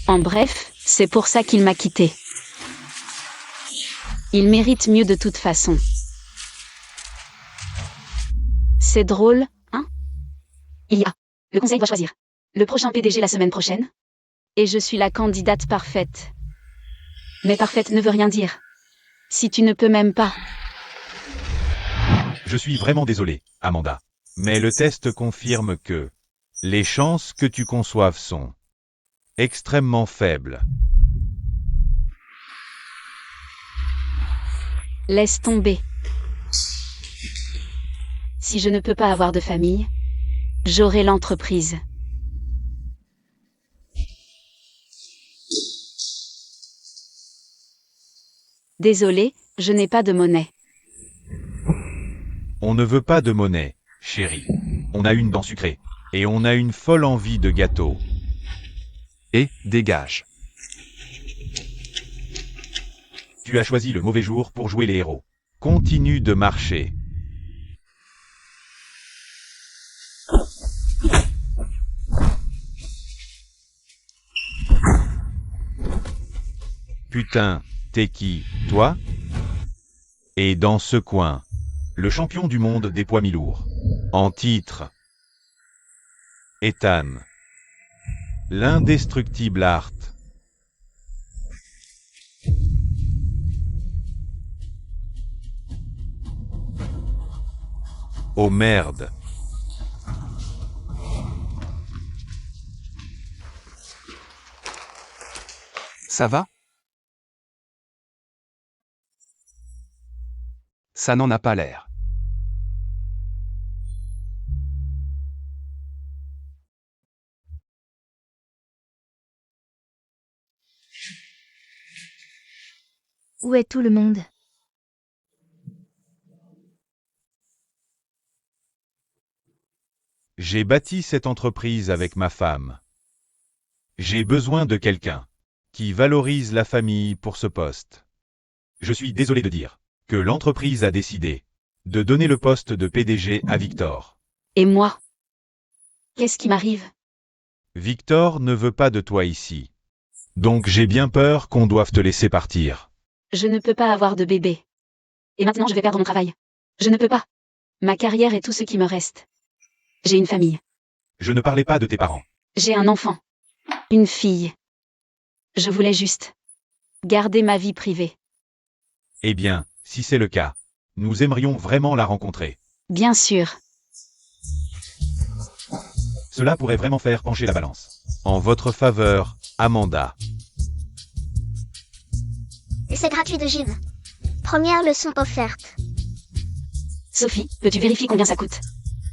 En bref, c'est pour ça qu'il m'a quitté. Il mérite mieux de toute façon. C'est drôle, hein? Le conseil doit choisir le prochain PDG la semaine prochaine. Et je suis la candidate parfaite. Mais parfaite ne veut rien dire. Si tu ne peux même pas. Je suis vraiment désolé, Amanda. Mais le test confirme que les chances que tu conçoives sont extrêmement faibles. Laisse tomber. Si je ne peux pas avoir de famille, j'aurai l'entreprise. Désolé, je n'ai pas de monnaie. On ne veut pas de monnaie, chérie. On a une dent sucrée. Et on a une folle envie de gâteau. Et dégage. Tu as choisi le mauvais jour pour jouer les héros. Continue de marcher. Putain, t'es qui, toi? Et dans ce coin, le champion du monde des poids mi-lourds. En titre, Ethan. L'indestructible Art. Oh merde. Ça va? Ça n'en a pas l'air. Où est tout le monde? J'ai bâti cette entreprise avec ma femme. J'ai besoin de quelqu'un qui valorise la famille pour ce poste. Je suis désolé de dire que l'entreprise a décidé de donner le poste de PDG à Victor. Et moi? Qu'est-ce qui m'arrive? Victor ne veut pas de toi ici. Donc j'ai bien peur qu'on doive te laisser partir. Je ne peux pas avoir de bébé. Et maintenant je vais perdre mon travail. Je ne peux pas. Ma carrière est tout ce qui me reste. J'ai une famille. Je ne parlais pas de tes parents. J'ai un enfant. Une fille. Je voulais juste garder ma vie privée. Eh bien, si c'est le cas, nous aimerions vraiment la rencontrer. Bien sûr. Cela pourrait vraiment faire pencher la balance. En votre faveur, Amanda. Et c'est gratuit de gym. Première leçon offerte. Sophie, peux-tu vérifier combien ça coûte?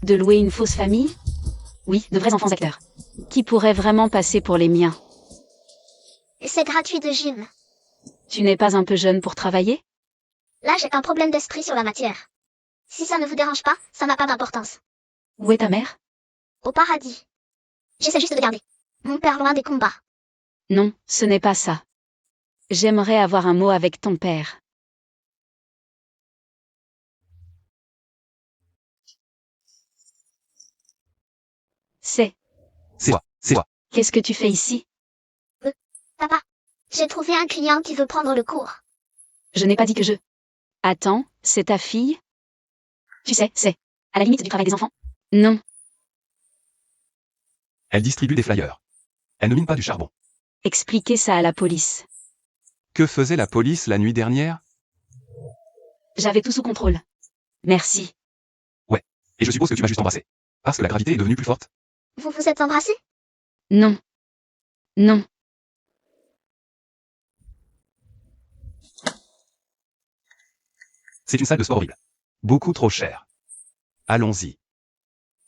De louer une fausse famille? Oui, de vrais enfants acteurs. Qui pourraient vraiment passer pour les miens. Et c'est gratuit de gym. Tu n'es pas un peu jeune pour travailler? Là, j'ai un problème d'esprit sur la matière. Si ça ne vous dérange pas, ça n'a pas d'importance. Où est ta mère? Au paradis. J'essaie juste de garder mon père loin des combats. Non, ce n'est pas ça. J'aimerais avoir un mot avec ton père. C'est C'est quoi? Qu'est-ce que tu fais ici? Papa, j'ai trouvé un client qui veut prendre le cours. Je n'ai pas dit que je... Attends, c'est ta fille? Tu sais, c'est à la limite du travail des enfants. Non, Elle distribue des flyers. Elle ne mine pas du charbon. expliquez ça à la police. Que faisait la police la nuit dernière? J'avais tout sous contrôle. Merci. Et je suppose que tu m'as juste embrassé. Parce que la gravité est devenue plus forte. Vous vous êtes embrassés? Non. Non. C'est une salle de sport horrible. Beaucoup trop cher. Allons-y.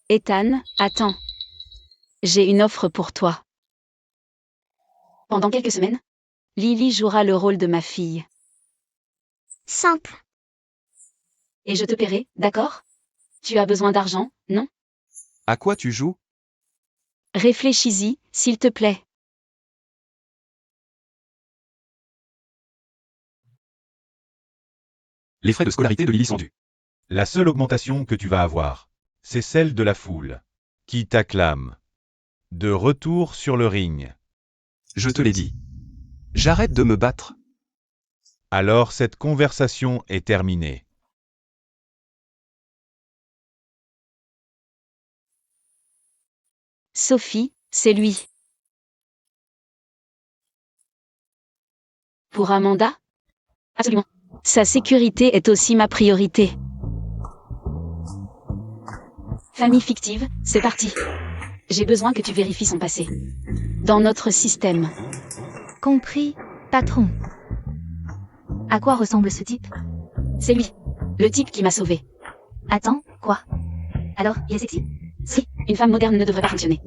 Ethan, attends. J'ai une offre pour toi. Pendant quelques semaines, Lily jouera le rôle de ma fille. Simple. Et je te paierai, d'accord? Tu as besoin d'argent, non? À quoi tu joues? Réfléchis-y, s'il te plaît. Les frais de scolarité de Lily sont dus. La seule augmentation que tu vas avoir, c'est celle de la foule, qui t'acclame. De retour sur le ring. Je te l'ai dit. J'arrête de me battre. Alors cette conversation est terminée. Sophie, c'est lui. Pour Amanda? Absolument. Sa sécurité est aussi ma priorité. Famille fictive, c'est parti. J'ai besoin que tu vérifies son passé. Dans notre système. Compris, patron. À quoi ressemble ce type? C'est lui. Le type qui m'a sauvé. Attends, quoi? Alors, il est sexy? Si, une femme moderne ne devrait pas fonctionner.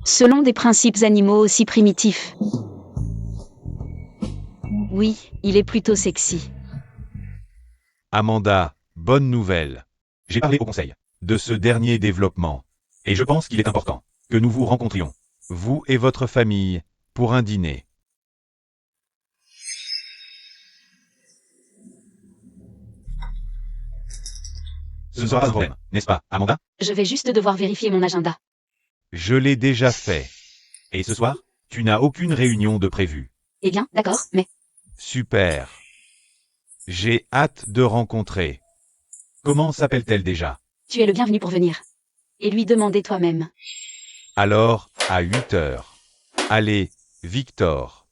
Selon des principes animaux aussi primitifs. Oui, il est plutôt sexy. Amanda, bonne nouvelle. J'ai parlé au conseil de ce dernier développement. Et je pense qu'il est important que nous vous rencontrions, vous et votre famille, pour un dîner. Ce ne sera pas un problème, n'est-ce pas, Amanda? Je vais juste devoir vérifier mon agenda. Je l'ai déjà fait. Et ce soir, tu n'as aucune réunion de prévue. Eh bien, d'accord, mais Super. J'ai hâte de rencontrer. Comment s'appelle-t-elle déjà? tu es le bienvenu pour venir. Et lui demander toi-même. Alors, à 8 heures. Allez, Victor.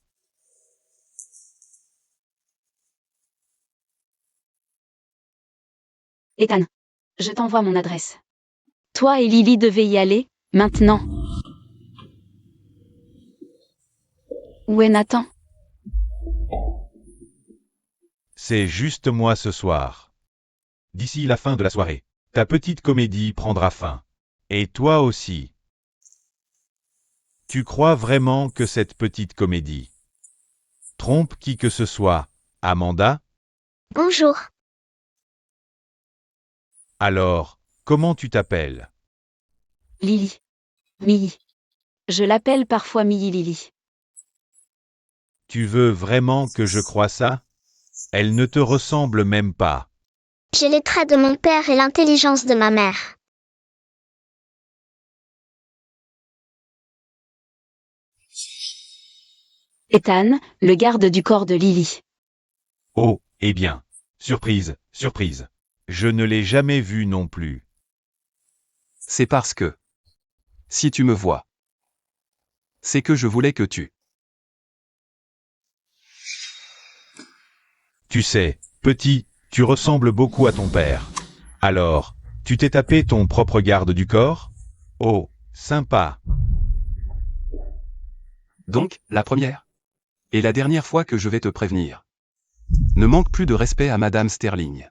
Ethan, je t'envoie mon adresse. Toi et Lily devez y aller, maintenant. Où est Nathan? C'est juste moi ce soir. D'ici la fin de la soirée, ta petite comédie prendra fin. Et toi aussi. Tu crois vraiment que cette petite comédie trompe qui que ce soit, Amanda? Bonjour. Alors, comment tu t'appelles? Lily. Milly. Je l'appelle parfois Milly Lily. Tu veux vraiment que je croie ça? Elle ne te ressemble même pas. J'ai les traits de mon père et l'intelligence de ma mère. Ethan, le garde du corps de Lily. Oh, eh bien. Surprise, surprise. Je ne l'ai jamais vue non plus. C'est parce que... Si tu me vois... C'est que je voulais que tu... Tu sais, petit, tu ressembles beaucoup à ton père. Alors, tu t'es tapé ton propre garde du corps? Oh, sympa. Donc, la première. Et la dernière fois que je vais te prévenir. Ne manque plus de respect à Madame Sterling.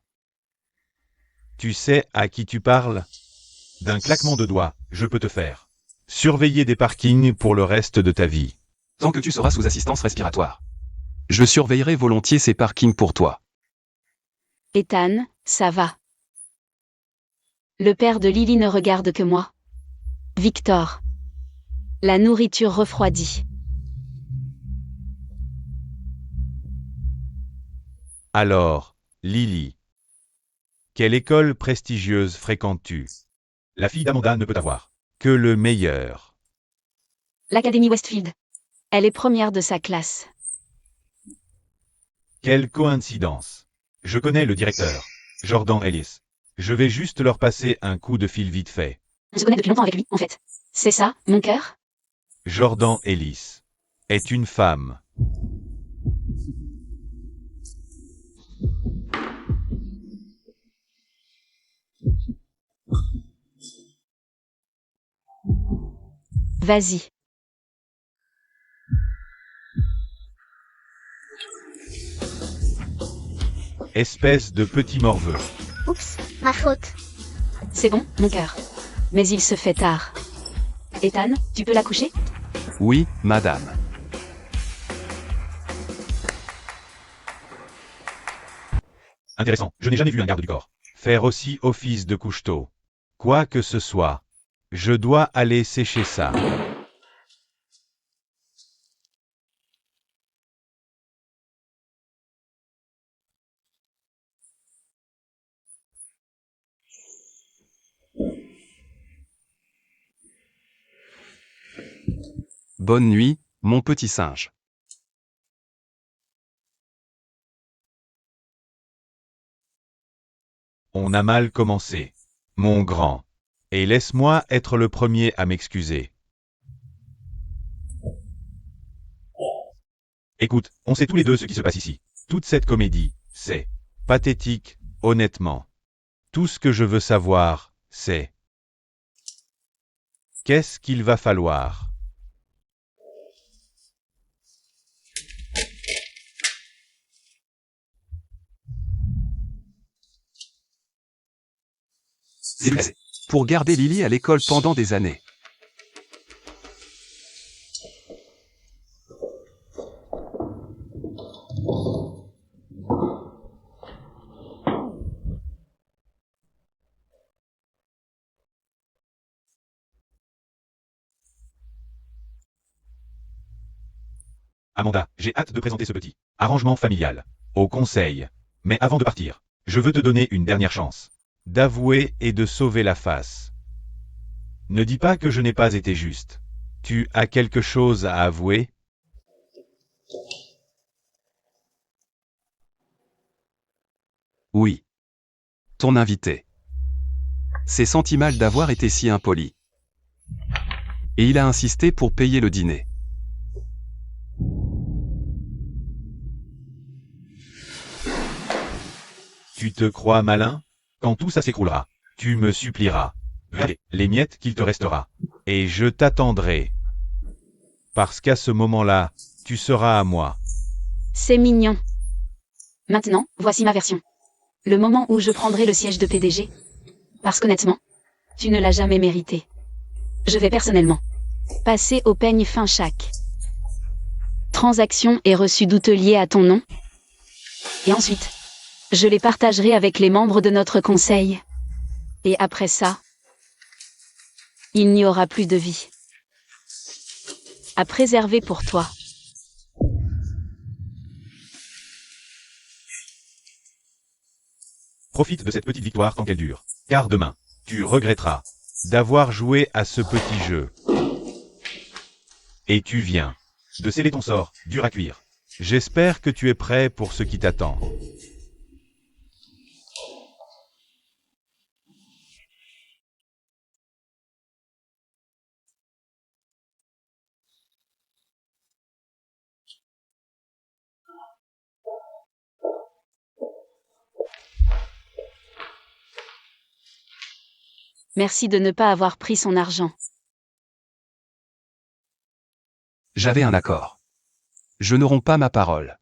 Tu sais à qui tu parles? D'un claquement de doigts, je peux te faire surveiller des parkings pour le reste de ta vie. Tant que tu seras sous assistance respiratoire. Je surveillerai volontiers ces parkings pour toi. Ethan, ça va. Le père de Lily ne regarde que moi. Victor. La nourriture refroidit. Alors, Lily. Quelle école prestigieuse fréquentes-tu? La fille d'Amanda ne peut avoir que le meilleur. L'Académie Westfield. Elle est première de sa classe. Quelle coïncidence. Je connais le directeur, Jordan Ellis. Je vais juste leur passer un coup de fil vite fait. On se connaît depuis longtemps avec lui, en fait. C'est ça, mon cœur? Jordan Ellis est une femme. Vas-y. Espèce de petit morveux. Oups, ma faute. C'est bon, mon cœur. Mais il se fait tard. Ethan, tu peux la coucher? Oui, madame. Intéressant, je n'ai jamais vu un garde du corps faire aussi office de couche-tôt. Quoi que ce soit. Je dois aller sécher ça. Bonne nuit, mon petit singe. On a mal commencé. Mon grand. Et laisse-moi être le premier à m'excuser. Écoute, on sait tous les deux ce qui se passe ici. Toute cette comédie, c'est pathétique, honnêtement. Tout ce que je veux savoir, c'est qu'est-ce qu'il va falloir? C'est passé. Pour garder Lily à l'école pendant des années. Amanda, j'ai hâte de présenter ce petit arrangement familial au conseil. Mais avant de partir, je veux te donner une dernière chance d'avouer et de sauver la face. Ne dis pas que je n'ai pas été juste. Tu as quelque chose à avouer? Oui. Ton invité. C'est senti mal d'avoir été si impoli. Et il a insisté pour payer le dîner. Tu te crois malin? Quand tout ça s'écroulera, tu me supplieras. Les miettes qu'il te restera. Et je t'attendrai. Parce qu'à ce moment-là, tu seras à moi. C'est mignon. Maintenant, voici ma version. Le moment où je prendrai le siège de PDG. Parce qu'honnêtement, tu ne l'as jamais mérité. Je vais personnellement passer au peigne fin chaque transaction et reçu douteux liés à ton nom. Et ensuite, je les partagerai avec les membres de notre conseil. Et après ça, il n'y aura plus de vie à préserver pour toi. Profite de cette petite victoire tant qu'elle dure. Car demain, tu regretteras d'avoir joué à ce petit jeu. Et tu viens de sceller ton sort, dur à cuire. J'espère que tu es prêt pour ce qui t'attend. Merci de ne pas avoir pris son argent. J'avais un accord. Je ne romps pas ma parole.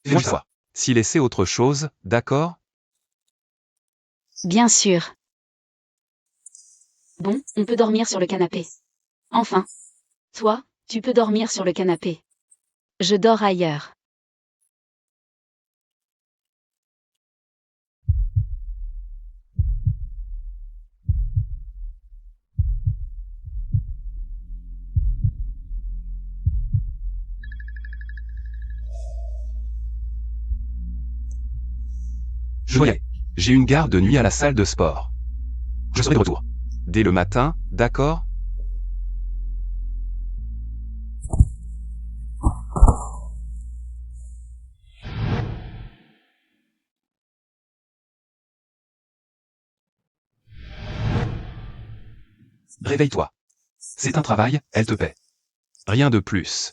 Une fois. Si laisser autre chose, d'accord? Bien sûr. Bon, on peut dormir sur le canapé. Enfin. Toi, tu peux dormir sur le canapé. Je dors ailleurs. Je voyais. J'ai une garde de nuit à la salle de sport. Je serai de retour. Dès le matin, d'accord? Réveille-toi. C'est un travail, elle te paie. Rien de plus.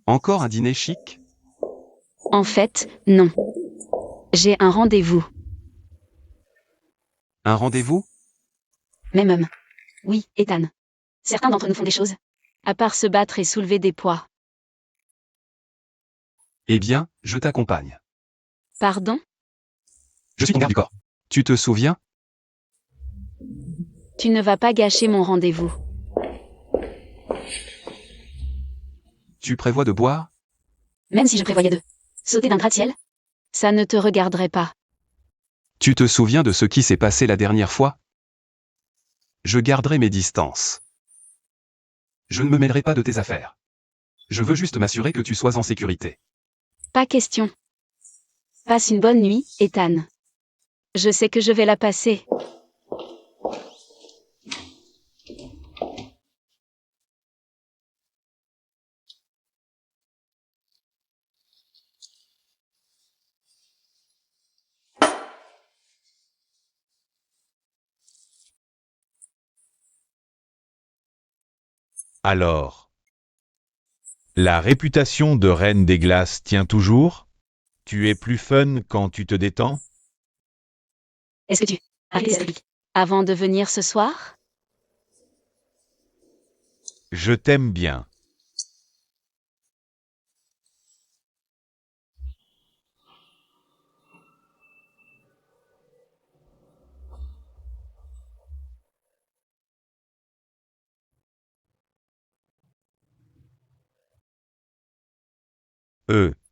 Encore un dîner chic? En fait, non. J'ai un rendez-vous. Un rendez-vous? Même. Oui, Ethan. Certains d'entre nous font des choses. À part se battre et soulever des poids. Eh bien, je t'accompagne. Pardon? Je suis ton garde du corps. Tu te souviens? Tu ne vas pas gâcher mon rendez-vous. Tu prévois de boire? Même si je prévoyais de sauter d'un gratte-ciel? Ça ne te regarderait pas. Tu te souviens de ce qui s'est passé la dernière fois? Je garderai mes distances. Je ne me mêlerai pas de tes affaires. Je veux juste m'assurer que tu sois en sécurité. Pas question. Passe une bonne nuit, Ethan. Je sais que je vais la passer. Alors, la réputation de reine des glaces tient toujours? Tu es plus fun quand tu te détends? Est-ce que tu as arrêté cette réplique avant de venir ce soir? Je t'aime bien.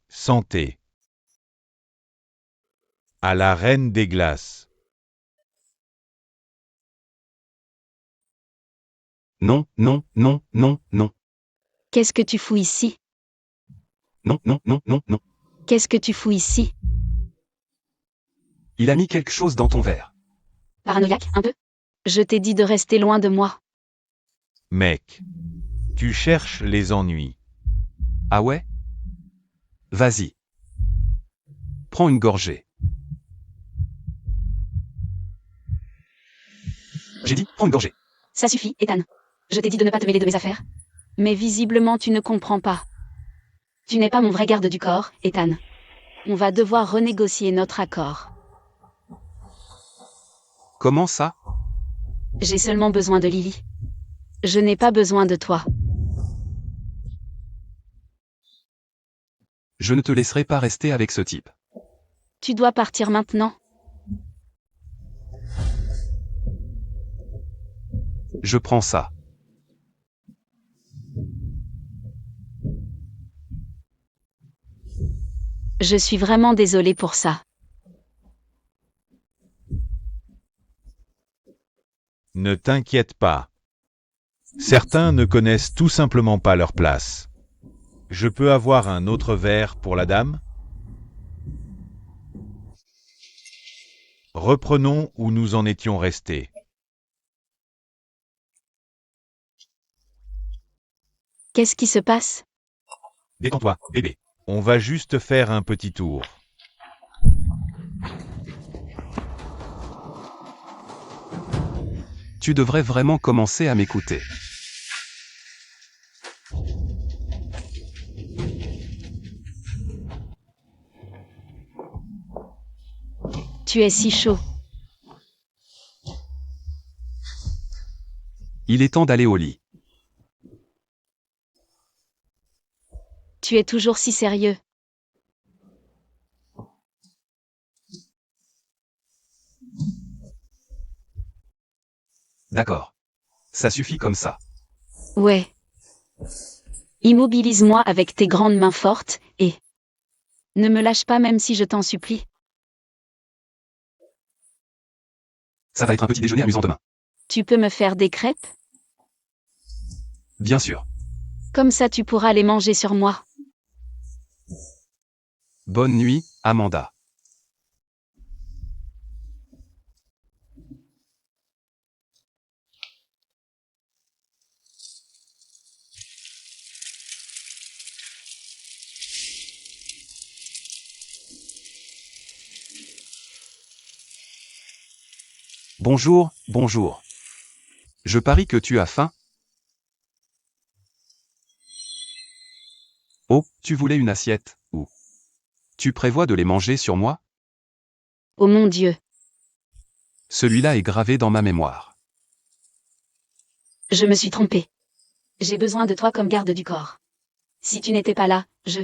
Santé. À la reine des glaces. Non, non, non, non, non. Qu'est-ce que tu fous ici? Non, non, non, non, non. Qu'est-ce que tu fous ici? Il a mis quelque chose dans ton verre. Paranoïaque, un peu? Je t'ai dit de rester loin de moi. Mec. Tu cherches les ennuis. Ah ouais? Vas-y. Prends une gorgée. J'ai dit, prends une gorgée. Ça suffit, Ethan. Je t'ai dit de ne pas te mêler de mes affaires. Mais visiblement tu ne comprends pas. Tu n'es pas mon vrai garde du corps, Ethan. On va devoir renégocier notre accord. Comment ça? J'ai seulement besoin de Lily. Je n'ai pas besoin de toi. Je ne te laisserai pas rester avec ce type. Tu dois partir maintenant. Je prends ça. Je suis vraiment désolée pour ça. Ne t'inquiète pas. Certains ne connaissent tout simplement pas leur place. Je peux avoir un autre verre pour la dame? Reprenons où nous en étions restés. Qu'est-ce qui se passe? Détends-toi, bébé. On va juste faire un petit tour. Tu devrais vraiment commencer à m'écouter. Tu es si chaud. Il est temps d'aller au lit. Tu es toujours si sérieux. D'accord. Ça suffit comme ça. Ouais. Immobilise-moi avec tes grandes mains fortes, et ne me lâche pas même si je t'en supplie. Ça va être un petit déjeuner amusant demain. Tu peux me faire des crêpes? Bien sûr. Comme ça tu pourras les manger sur moi. Bonne nuit, Amanda. Bonjour, bonjour. Je parie que tu as faim? Oh, tu voulais une assiette, ou? Tu prévois de les manger sur moi? Oh mon Dieu. Celui-là est gravé dans ma mémoire. Je me suis trompée. J'ai besoin de toi comme garde du corps. Si tu n'étais pas là, je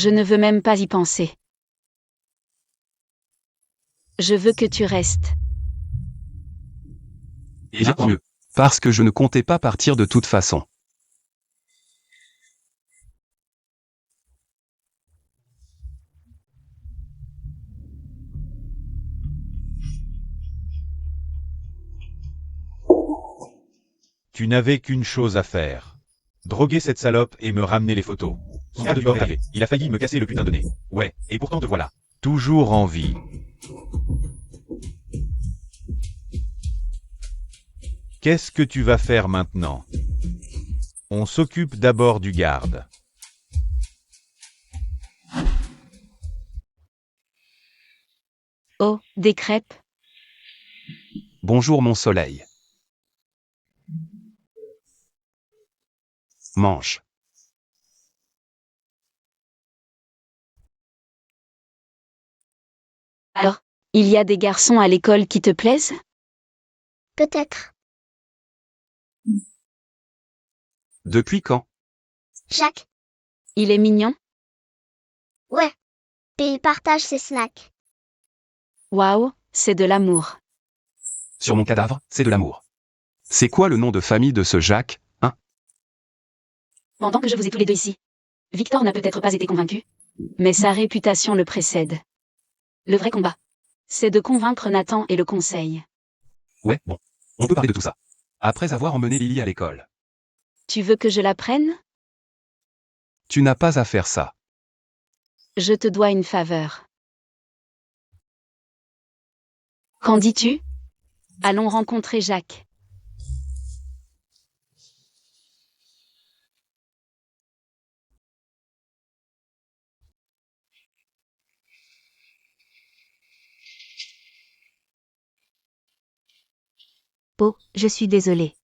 ne veux même pas y penser. Je veux que tu restes. Et bien mieux. Parce que je ne comptais pas partir de toute façon. Tu n'avais qu'une chose à faire. Droguer cette salope et me ramener les photos. Son gars de bord est arrivé. Il a failli me casser le putain de nez. Ouais, et pourtant te voilà. Toujours en vie. Qu'est-ce que tu vas faire maintenant? On s'occupe d'abord du garde. Oh, des crêpes. Bonjour mon soleil. Mange. Alors, il y a des garçons à l'école qui te plaisent? Peut-être. Depuis quand? Jacques. Il est mignon? Ouais. Et il partage ses snacks. Waouh, c'est de l'amour. Sur mon cadavre, c'est de l'amour. C'est quoi le nom de famille de ce Jacques, hein? Pendant que je vous ai tous les deux ici, Victor n'a peut-être pas été convaincu, mais sa réputation le précède. Le vrai combat, c'est de convaincre Nathan et le conseil. Ouais, bon. On peut parler de tout ça. Après avoir emmené Lily à l'école. Tu veux que je la prenne? Tu n'as pas à faire ça. Je te dois une faveur. Qu'en dis-tu? Allons rencontrer Jacques. Oh, je suis désolée.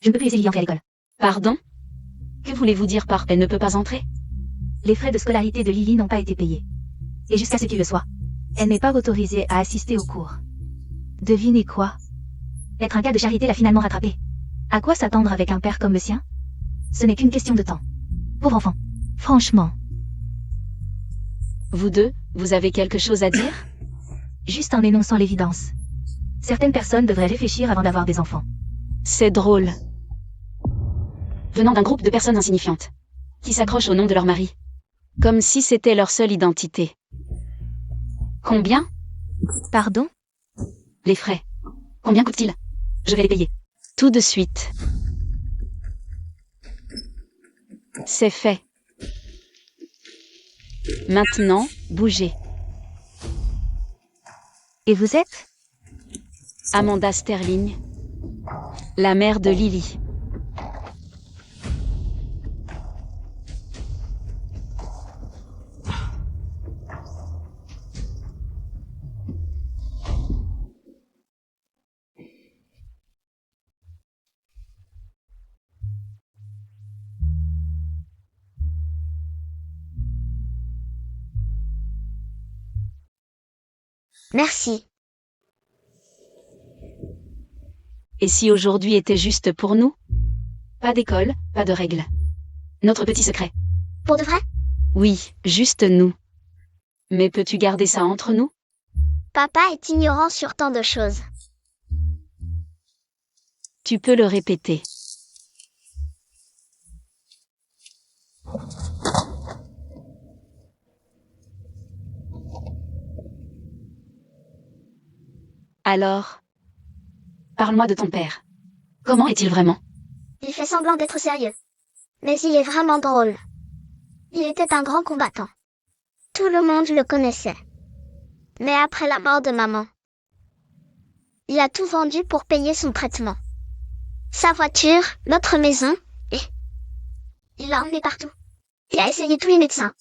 Je ne peux plus laisser Lily entrer à l'école. Pardon? Que voulez-vous dire par « elle ne peut pas entrer » ? Les frais de scolarité de Lily n'ont pas été payés. Et jusqu'à ce qu'il le soit, elle n'est pas autorisée à assister aux cours. Devinez quoi? Être un cas de charité l'a finalement rattrapée. À quoi s'attendre avec un père comme le sien? Ce n'est qu'une question de temps. Pauvre enfant. Franchement. Vous deux, vous avez quelque chose à dire? Juste en énonçant l'évidence. Certaines personnes devraient réfléchir avant d'avoir des enfants. C'est drôle. Venant d'un groupe de personnes insignifiantes, qui s'accrochent au nom de leur mari. Comme si c'était leur seule identité. Combien? Pardon? Les frais. Combien coûtent-ils? Je vais les payer. Tout de suite. C'est fait. Maintenant, bougez. Et vous êtes? Amanda Sterling, la mère de Lily. Merci. Et si aujourd'hui était juste pour nous? Pas d'école, pas de règles. Notre petit secret. Pour de vrai? Oui, juste nous. Mais peux-tu garder ça entre nous? Papa est ignorant sur tant de choses. Tu peux le répéter. Alors, parle-moi de ton père. Comment est-il vraiment? Il fait semblant d'être sérieux. Mais il est vraiment drôle. Il était un grand combattant. Tout le monde le connaissait. Mais après la mort de maman, il a tout vendu pour payer son traitement. Sa voiture, notre maison, et il l'a emmené partout. Il a essayé tous les médecins,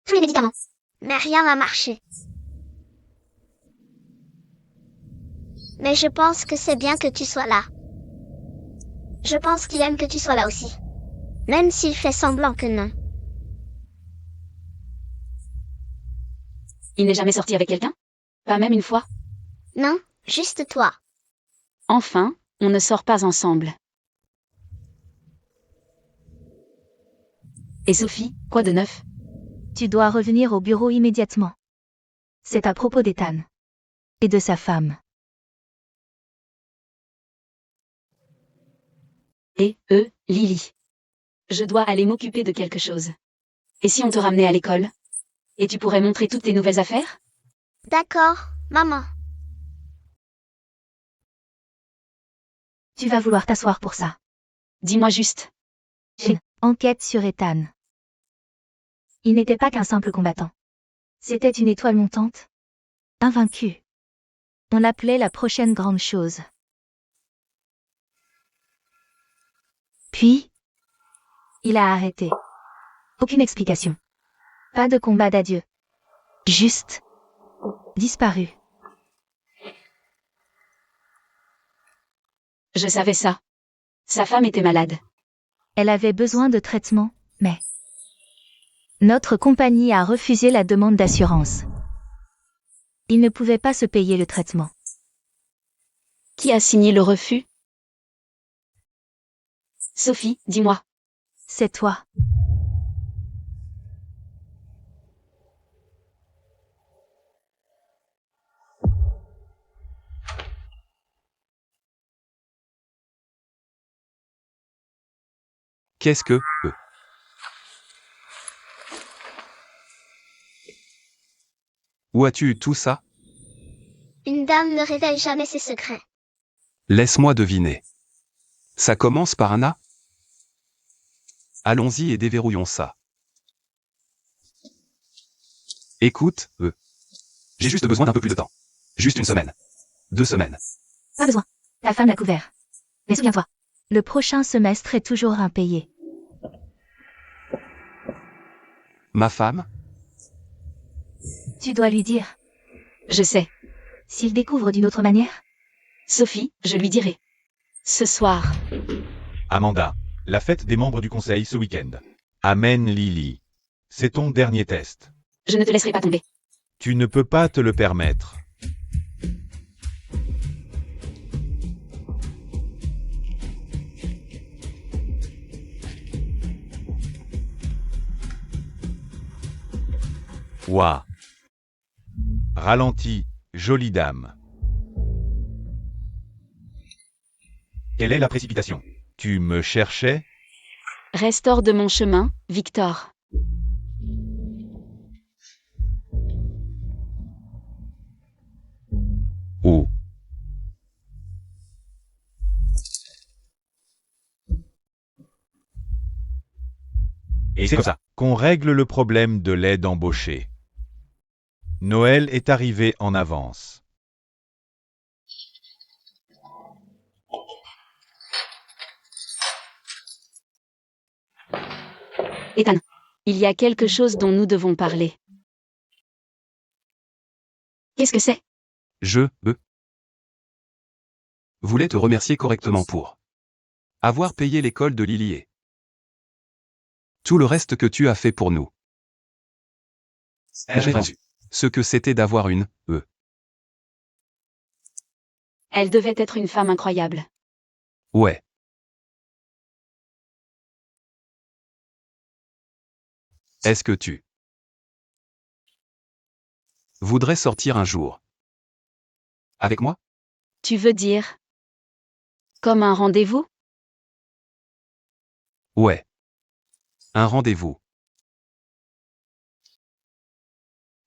tous les médicaments, mais rien n'a marché. Mais je pense que c'est bien que tu sois là. Je pense qu'il aime que tu sois là aussi. Même s'il fait semblant que non. Il n'est jamais sorti avec quelqu'un? Pas même une fois? Non, juste toi. Enfin, on ne sort pas ensemble. Et Sophie, quoi de neuf? Tu dois revenir au bureau immédiatement. C'est à propos d'Ethan. Et de sa femme. Et, Lily. Je dois aller m'occuper de quelque chose. Et si on te ramenait à l'école? Et tu pourrais montrer toutes tes nouvelles affaires? D'accord, maman. Tu vas vouloir t'asseoir pour ça. Dis-moi juste. Enquête sur Ethan. Il n'était pas qu'un simple combattant. C'était une étoile montante. Invaincu. On l'appelait la prochaine grande chose. Puis, il a arrêté. Aucune explication. Pas de combat d'adieu. Juste disparu. Je savais ça. Sa femme était malade. Elle avait besoin de traitement, mais notre compagnie a refusé la demande d'assurance. Il ne pouvait pas se payer le traitement. Qui a signé le refus? Sophie, dis-moi. C'est toi. Qu'est-ce que... Où as-tu eu tout ça? Une dame ne révèle jamais ses secrets. Laisse-moi deviner. Ça commence par un A? Allons-y et déverrouillons ça. Écoute, j'ai juste besoin d'un peu plus de temps. Juste une semaine. 2 semaines. Pas besoin. Ta femme l'a couvert. Mais souviens-toi, le prochain semestre est toujours impayé. Ma femme? Tu dois lui dire. Je sais. S'il découvre d'une autre manière? Sophie, je lui dirai. Ce soir. Amanda, la fête des membres du conseil ce week-end. Amen Lily. C'est ton dernier test. Je ne te laisserai pas tomber. Tu ne peux pas te le permettre. Ouah. Ralentis, jolie dame. Quelle est la précipitation? Tu me cherchais? Reste hors de mon chemin, Victor. Où? Et c'est comme ça qu'on règle le problème de l'aide embauchée. Noël est arrivé en avance. Ethan, il y a quelque chose dont nous devons parler. Qu'est-ce que c'est? Je voulais te remercier correctement pour avoir payé l'école de Lily et tout le reste que tu as fait pour nous. J'ai reçu ce que c'était d'avoir une Elle devait être une femme incroyable. Ouais. Est-ce que tu voudrais sortir un jour avec moi? Tu veux dire? Comme un rendez-vous? Ouais. Un rendez-vous.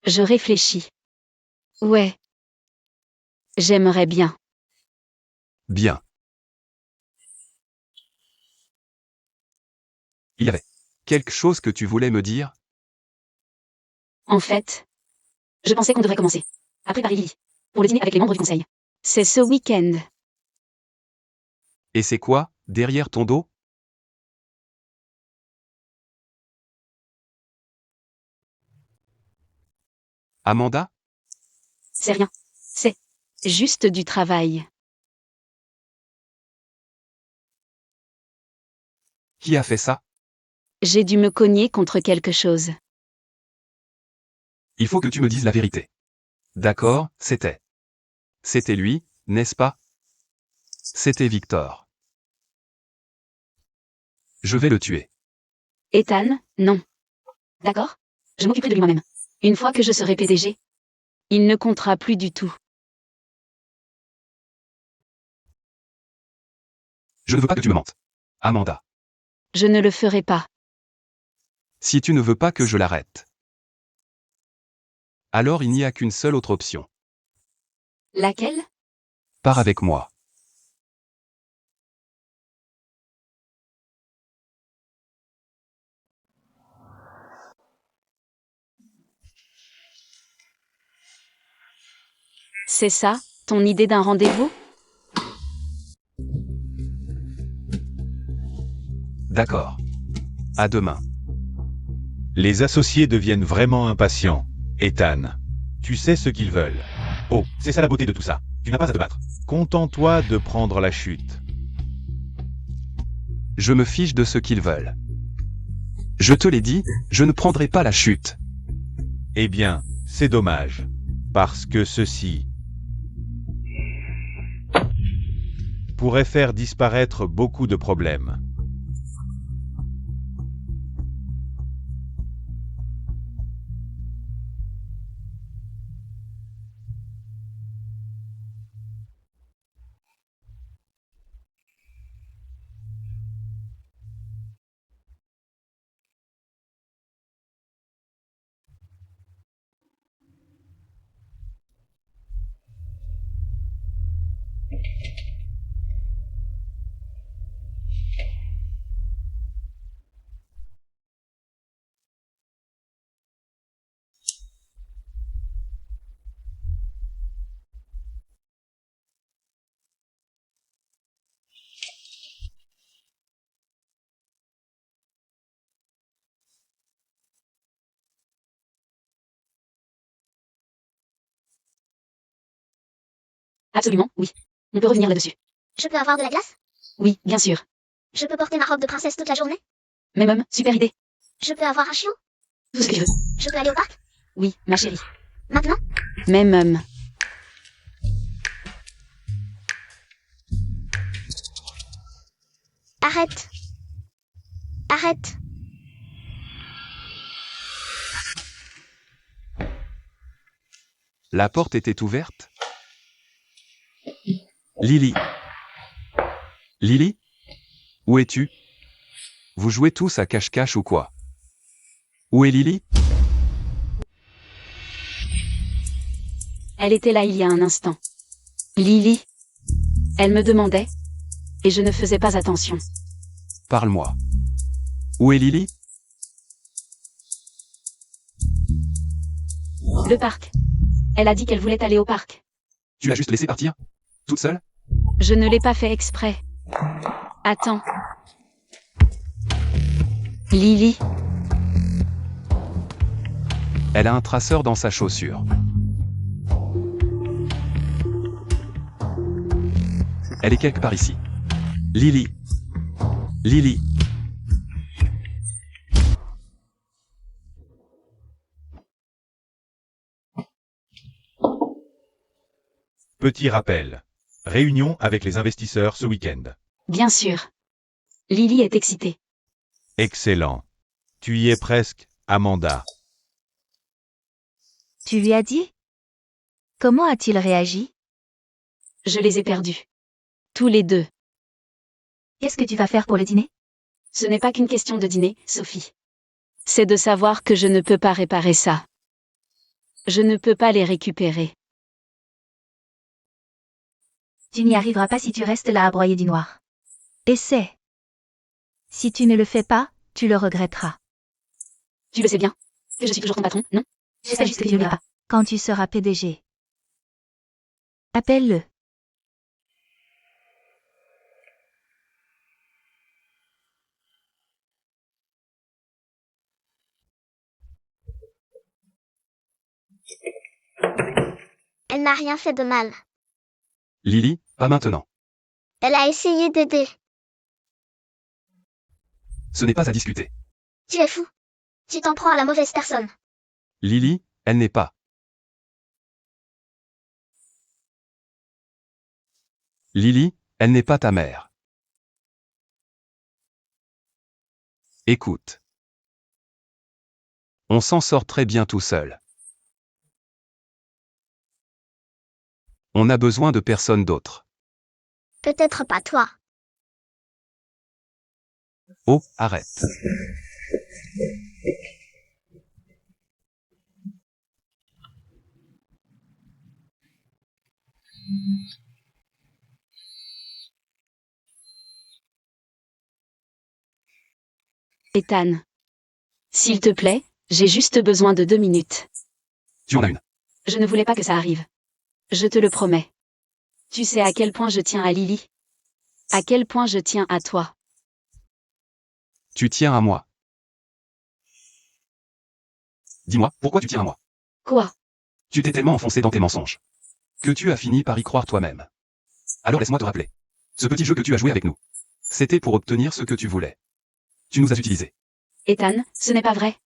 Je réfléchis. Ouais. J'aimerais bien. Bien. Il y avait quelque chose que tu voulais me dire? En fait, je pensais qu'on devrait commencer. À préparer Lily. Pour le dîner avec les membres du conseil. C'est ce week-end. Et c'est quoi, derrière ton dos? Amanda? C'est rien. C'est juste du travail. Qui a fait ça? J'ai dû me cogner contre quelque chose. Il faut que tu me dises la vérité. D'accord, c'était lui, n'est-ce pas? C'était Victor. Je vais le tuer. Ethan, non. D'accord? Je m'occuperai de lui moi-même. Une fois que je serai PDG, il ne comptera plus du tout. Je ne veux pas que tu me mentes. Amanda. Je ne le ferai pas. Si tu ne veux pas que je l'arrête, alors il n'y a qu'une seule autre option. Laquelle? Pars avec moi. C'est ça, ton idée d'un rendez-vous? D'accord. À demain. Les associés deviennent vraiment impatients. Ethan, tu sais ce qu'ils veulent. Oh, c'est ça la beauté de tout ça. Tu n'as pas à te battre. Contente-toi de prendre la chute. Je me fiche de ce qu'ils veulent. Je te l'ai dit, je ne prendrai pas la chute. Eh bien, c'est dommage. Parce que ceci pourrait faire disparaître beaucoup de problèmes. Absolument, oui. On peut revenir là-dessus. Je peux avoir de la glace? Oui, bien sûr. Je peux porter ma robe de princesse toute la journée? Même, super idée. Je peux avoir un chiot? Tout ce que tu veux. Je peux aller au parc? Oui, ma chérie. Maintenant? Même. Arrête. Arrête. La porte était ouverte? Lily. Lily? Où es-tu? Vous jouez tous à cache-cache ou quoi? Où est Lily? Elle était là il y a un instant. Lily. Elle me demandait. Et je ne faisais pas attention. Parle-moi. Où est Lily? Le parc. Elle a dit qu'elle voulait aller au parc. Tu l'as juste laissée partir? Toute seule? Je ne l'ai pas fait exprès. Attends. Lily. Elle a un traceur dans sa chaussure. Elle est quelque part ici. Lily. Lily. Petit rappel. Réunion avec les investisseurs ce week-end. Bien sûr. Lily est excitée. Excellent. Tu y es presque, Amanda. Tu lui as dit? Comment a-t-il réagi? Je les ai perdus. Tous les deux. Qu'est-ce que tu vas faire pour le dîner? Ce n'est pas qu'une question de dîner, Sophie. C'est de savoir que je ne peux pas réparer ça. Je ne peux pas les récupérer. Tu n'y arriveras pas si tu restes là à broyer du noir. Essaie. Si tu ne le fais pas, tu le regretteras. Tu le sais bien. Que je suis toujours ton patron, non? J'espère juste que tu ne l'auras pas. Quand tu seras PDG. Appelle-le. Elle n'a rien fait de mal. Lily, pas maintenant. Elle a essayé d'aider. Ce n'est pas à discuter. Tu es fou. Tu t'en prends à la mauvaise personne. Lily, elle n'est pas. Lily, elle n'est pas ta mère. Écoute. On s'en sort très bien tout seul. On a besoin de personne d'autre. Peut-être pas toi. Oh, arrête. Ethan. S'il te plaît, j'ai juste besoin de 2 minutes. Tu en as une. Je ne voulais pas que ça arrive. Je te le promets. Tu sais à quel point je tiens à Lily. À quel point je tiens à toi. Tu tiens à moi. Dis-moi, pourquoi tu tiens à moi? Quoi? Tu t'es tellement enfoncé dans tes mensonges que tu as fini par y croire toi-même. Alors laisse-moi te rappeler. Ce petit jeu que tu as joué avec nous. C'était pour obtenir ce que tu voulais. Tu nous as utilisés. Ethan, ce n'est pas vrai.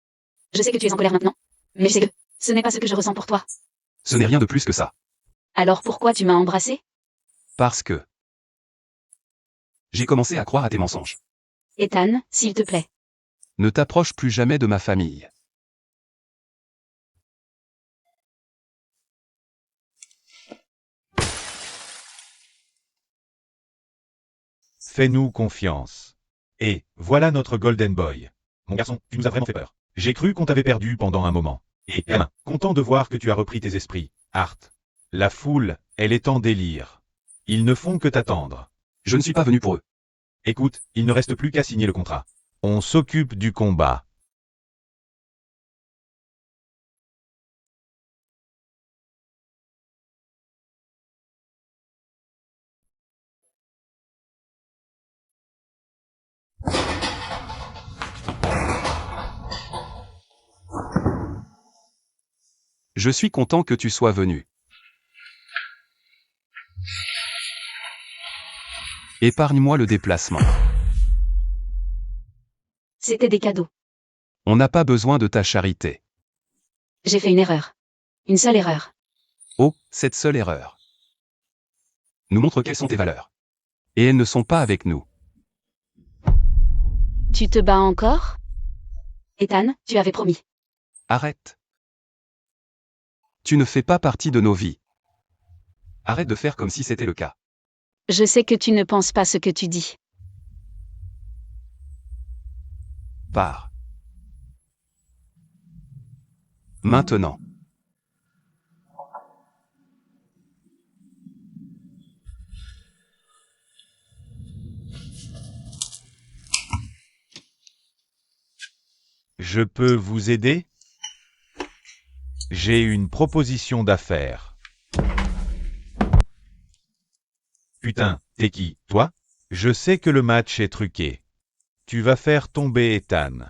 Je sais que tu es en colère maintenant. Mais je sais que ce n'est pas ce que je ressens pour toi. Ce n'est rien de plus que ça. Alors pourquoi tu m'as embrassé? Parce que j'ai commencé à croire à tes mensonges. Ethan, s'il te plaît. Ne t'approche plus jamais de ma famille. Fais-nous confiance. Et voilà notre Golden Boy. Mon garçon, tu nous as vraiment fait peur. J'ai cru qu'on t'avait perdu pendant un moment. Et Emma, content de voir que tu as repris tes esprits. Art. La foule, elle est en délire. Ils ne font que t'attendre. Je ne suis pas venu pour eux. Écoute, il ne reste plus qu'à signer le contrat. On s'occupe du combat. Je suis content que tu sois venu. Épargne-moi le déplacement. C'était des cadeaux. On n'a pas besoin de ta charité. J'ai fait une erreur. Une seule erreur. Oh, cette seule erreur nous montre quelles sont tes valeurs. Et elles ne sont pas avec nous. Tu te bats encore? Ethan, tu avais promis. Arrête. Tu ne fais pas partie de nos vies. Arrête de faire comme si c'était le cas. Je sais que tu ne penses pas ce que tu dis. Pars. Maintenant. Je peux vous aider? J'ai une proposition d'affaires. Putain, t'es qui, toi? Je sais que le match est truqué. Tu vas faire tomber Ethan.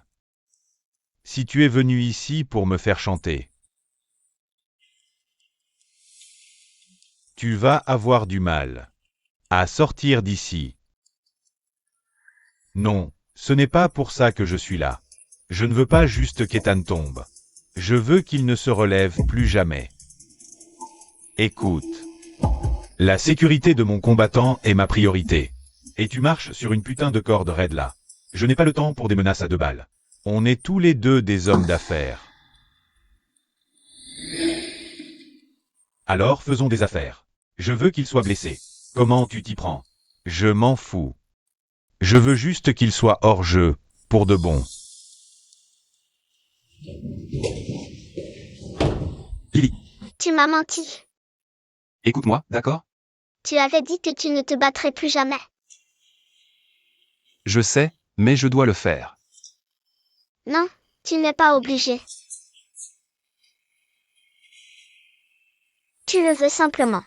Si tu es venu ici pour me faire chanter, tu vas avoir du mal à sortir d'ici. Non, ce n'est pas pour ça que je suis là. Je ne veux pas juste qu'Ethan tombe. Je veux qu'il ne se relève plus jamais. Écoute. La sécurité de mon combattant est ma priorité. Et tu marches sur une putain de corde raide là. Je n'ai pas le temps pour des menaces à 2 balles. On est tous les deux des hommes d'affaires. Alors faisons des affaires. Je veux qu'il soit blessé. Comment tu t'y prends? Je m'en fous. Je veux juste qu'il soit hors jeu, pour de bon. Lily, Tu m'as menti. écoute-moi, d'accord? Tu avais dit que tu ne te battrais plus jamais. Je sais, mais je dois le faire. Non, tu n'es pas obligé. Tu le veux simplement.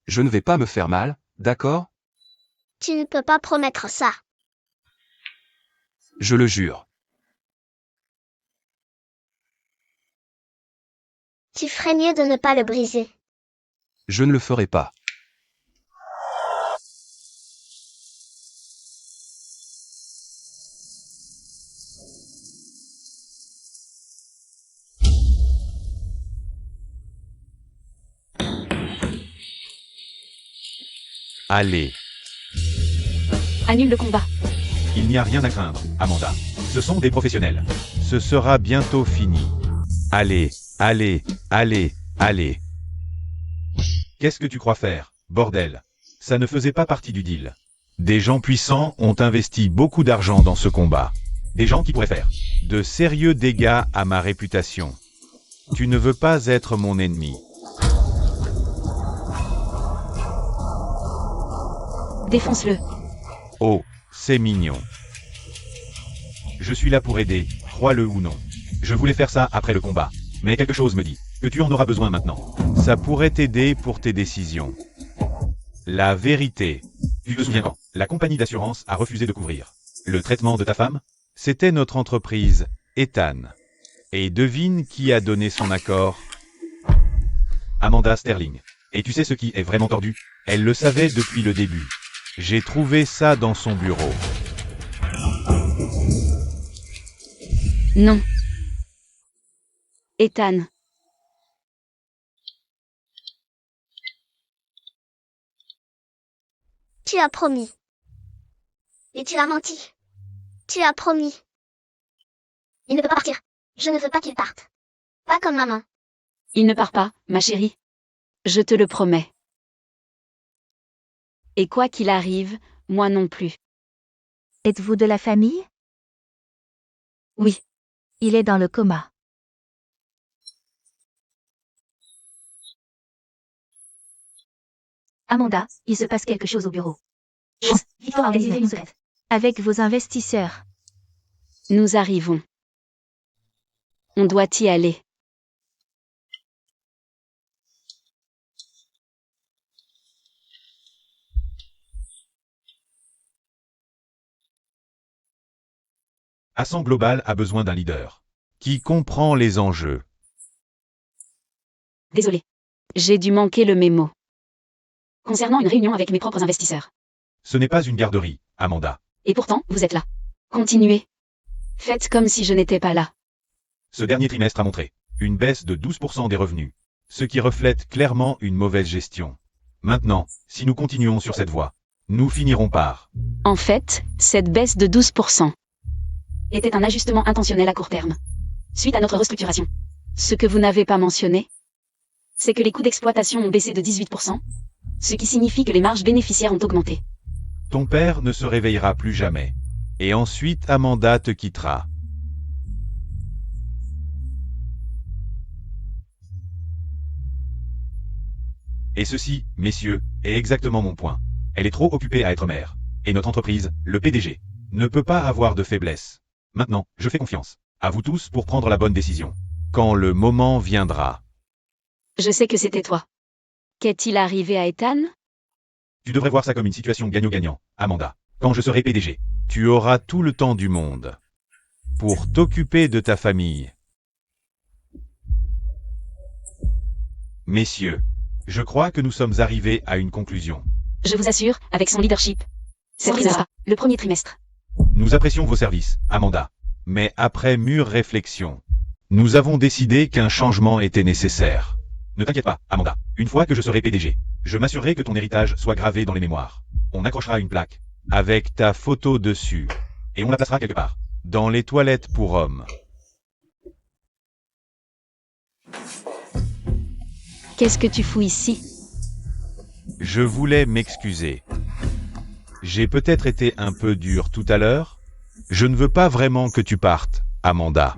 Je ne vais pas me faire mal, d'accord? Tu ne peux pas promettre ça. Je le jure. Tu ferais mieux de ne pas le briser. Je ne le ferai pas. Allez. Annule le combat. Il n'y a rien à craindre, Amanda. Ce sont des professionnels. Ce sera bientôt fini. Allez, allez, allez, allez. Qu'est-ce que tu crois faire, bordel? Ça ne faisait pas partie du deal. Des gens puissants ont investi beaucoup d'argent dans ce combat. Des gens qui pourraient faire de sérieux dégâts à ma réputation. Tu ne veux pas être mon ennemi. Défonce-le. Oh, c'est mignon. Je suis là pour aider, crois-le ou non. Je voulais faire ça après le combat. Mais quelque chose me dit que tu en auras besoin maintenant. Ça pourrait t'aider pour tes décisions. La vérité. Tu te souviens quand la compagnie d'assurance a refusé de couvrir le traitement de ta femme? C'était notre entreprise, Ethan. Et devine qui a donné son accord? Amanda Sterling. Et tu sais ce qui est vraiment tordu? Elle le savait depuis le début. J'ai trouvé ça dans son bureau. Non. Ethan. Tu as promis. Et tu as menti. Tu as promis. Il ne peut pas partir. Je ne veux pas qu'il parte. Pas comme maman. Il ne part pas, ma chérie. Je te le promets. Et quoi qu'il arrive, moi non plus. Êtes-vous de la famille? Oui. Il est dans le coma. Amanda, il se passe quelque chose au bureau. Victor a organisé une fête. Avec vos investisseurs. Nous arrivons. On doit y aller. Ascent Global a besoin d'un leader qui comprend les enjeux. Désolé. J'ai dû manquer le mémo. Concernant une réunion avec mes propres investisseurs. Ce n'est pas une garderie, Amanda. Et pourtant, vous êtes là. Continuez. Faites comme si je n'étais pas là. Ce dernier trimestre a montré une baisse de 12% des revenus, ce qui reflète clairement une mauvaise gestion. Maintenant, si nous continuons sur cette voie, nous finirons par... En fait, cette baisse de 12% était un ajustement intentionnel à court terme, suite à notre restructuration. Ce que vous n'avez pas mentionné, c'est que les coûts d'exploitation ont baissé de 18%, ce qui signifie que les marges bénéficiaires ont augmenté. Ton père ne se réveillera plus jamais. Et ensuite Amanda te quittera. Et ceci, messieurs, est exactement mon point. Elle est trop occupée à être mère. Et notre entreprise, le PDG, ne peut pas avoir de faiblesse. Maintenant, je fais confiance à vous tous pour prendre la bonne décision. Quand le moment viendra. Je sais que c'était toi. Qu'est-il arrivé à Ethan? Tu devrais voir ça comme une situation gagnant-gagnant, Amanda. Quand je serai PDG, tu auras tout le temps du monde pour t'occuper de ta famille. Messieurs, je crois que nous sommes arrivés à une conclusion. Je vous assure, avec son leadership, c'est prise le premier trimestre. Nous apprécions vos services, Amanda. Mais après mûre réflexion, nous avons décidé qu'un changement était nécessaire. Ne t'inquiète pas, Amanda. Une fois que je serai PDG, je m'assurerai que ton héritage soit gravé dans les mémoires. On accrochera une plaque avec ta photo dessus. Et on la placera quelque part. Dans les toilettes pour hommes. Qu'est-ce que tu fous ici? Je voulais m'excuser. J'ai peut-être été un peu dur tout à l'heure. Je ne veux pas vraiment que tu partes, Amanda.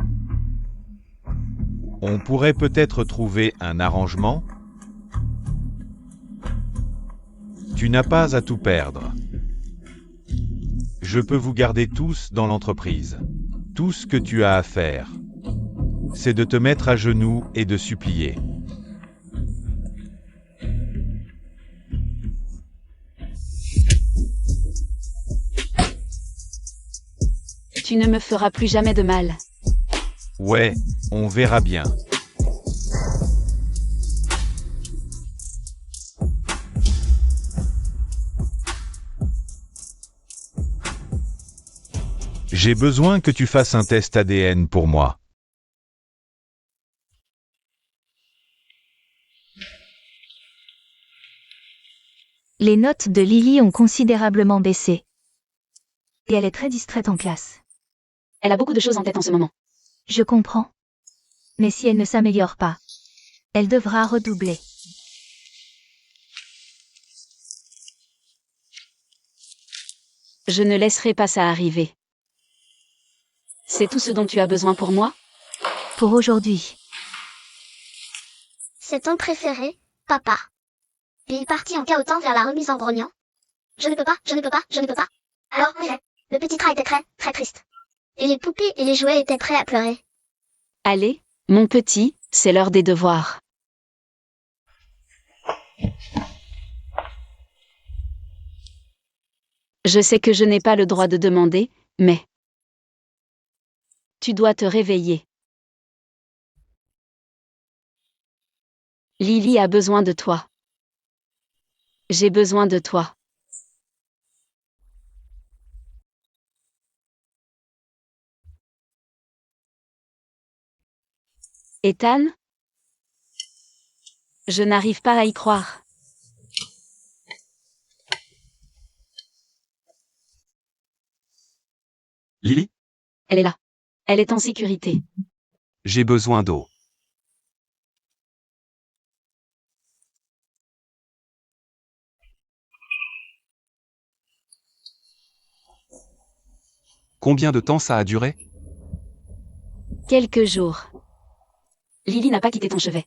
On pourrait peut-être trouver un arrangement. Tu n'as pas à tout perdre. Je peux vous garder tous dans l'entreprise. Tout ce que tu as à faire, c'est de te mettre à genoux et de supplier. Tu ne me feras plus jamais de mal. Ouais, on verra bien. J'ai besoin que tu fasses un test ADN pour moi. Les notes de Lily ont considérablement baissé. Et elle est très distraite en classe. Elle a beaucoup de choses en tête en ce moment. Je comprends. Mais si elle ne s'améliore pas, elle devra redoubler. Je ne laisserai pas ça arriver. C'est tout ce dont tu as besoin pour moi? Pour aujourd'hui. C'est ton préféré, papa. Et il partit en cahotant vers la remise en grognant. Je ne peux pas, je ne peux pas, je ne peux pas. Alors, le petit rat était très, très triste. Et les poupées et les jouets étaient prêts à pleurer. Allez, mon petit, c'est l'heure des devoirs. Je sais que je n'ai pas le droit de demander, mais... Tu dois te réveiller. Lily a besoin de toi. J'ai besoin de toi. Ethan? Je n'arrive pas à y croire. Lily? Elle est là. Elle est en sécurité. J'ai besoin d'eau. Combien de temps ça a duré? Quelques jours. Lily n'a pas quitté ton chevet.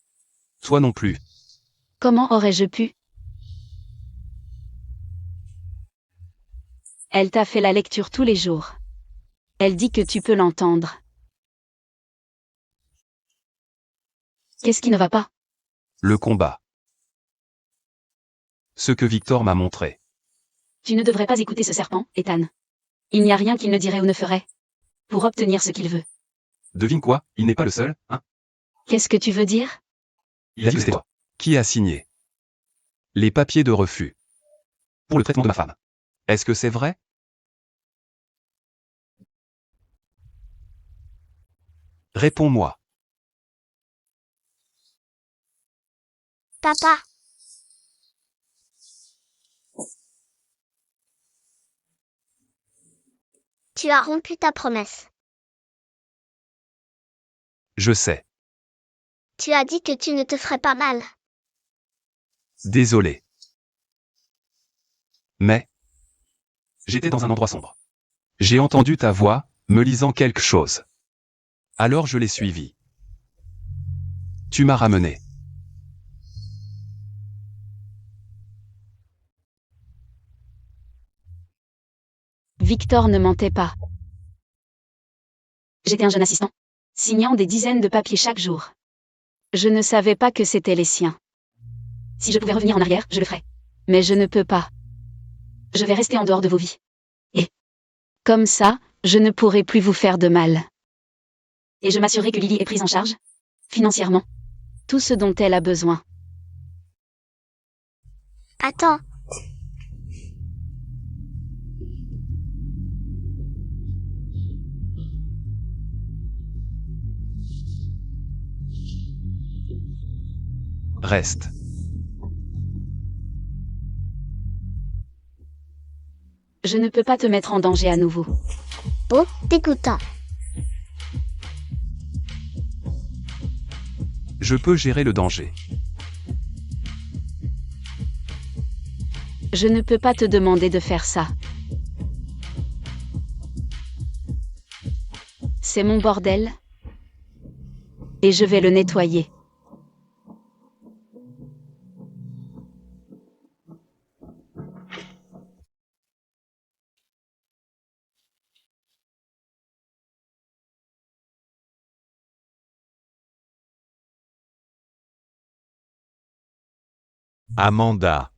Toi non plus. Comment aurais-je pu? Elle t'a fait la lecture tous les jours. Elle dit que tu peux l'entendre. Qu'est-ce qui ne va pas? Le combat. Ce que Victor m'a montré. Tu ne devrais pas écouter ce serpent, Ethan. Il n'y a rien qu'il ne dirait ou ne ferait. Pour obtenir ce qu'il veut. Devine quoi? Il n'est pas le seul, hein? Qu'est-ce que tu veux dire? Il a dit que c'était toi. Qui a signé les papiers de refus pour le traitement de ma femme? Est-ce que c'est vrai? Réponds-moi. Papa, tu as rompu ta promesse. Je sais. Tu as dit que tu ne te ferais pas mal. Désolé. Mais j'étais dans un endroit sombre. J'ai entendu ta voix, me lisant quelque chose. Alors je l'ai suivi. Tu m'as ramené. Victor ne mentait pas. J'étais un jeune assistant, signant des dizaines de papiers chaque jour. Je ne savais pas que c'étaient les siens. Si je pouvais revenir en arrière, je le ferais. Mais je ne peux pas. Je vais rester en dehors de vos vies. Et, comme ça, je ne pourrai plus vous faire de mal. Et je m'assurerai que Lily est prise en charge, financièrement. Tout ce dont elle a besoin. Attends, Reste. Je ne peux pas te mettre en danger à nouveau. beau, dégoûtant. Je peux gérer le danger. Je ne peux pas te demander de faire ça. C'est mon bordel. Et je vais le nettoyer. Amanda.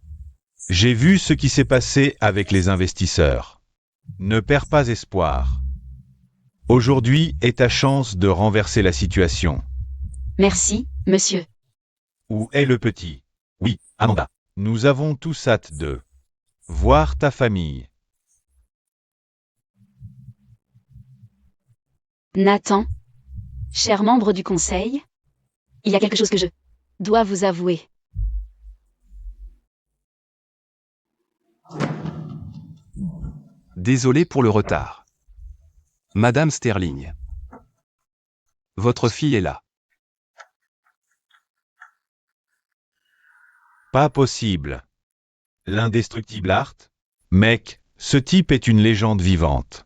J'ai vu ce qui s'est passé avec les investisseurs. Ne perds pas espoir. Aujourd'hui est ta chance de renverser la situation. Merci, monsieur. Où est le petit? Oui, Amanda. Nous avons tous hâte de voir ta famille. Nathan, cher membre du conseil, il y a quelque chose que je dois vous avouer. Désolé pour le retard. Madame Sterling. Votre fille est là. Pas possible. L'indestructible Art? Mec, ce type est une légende vivante.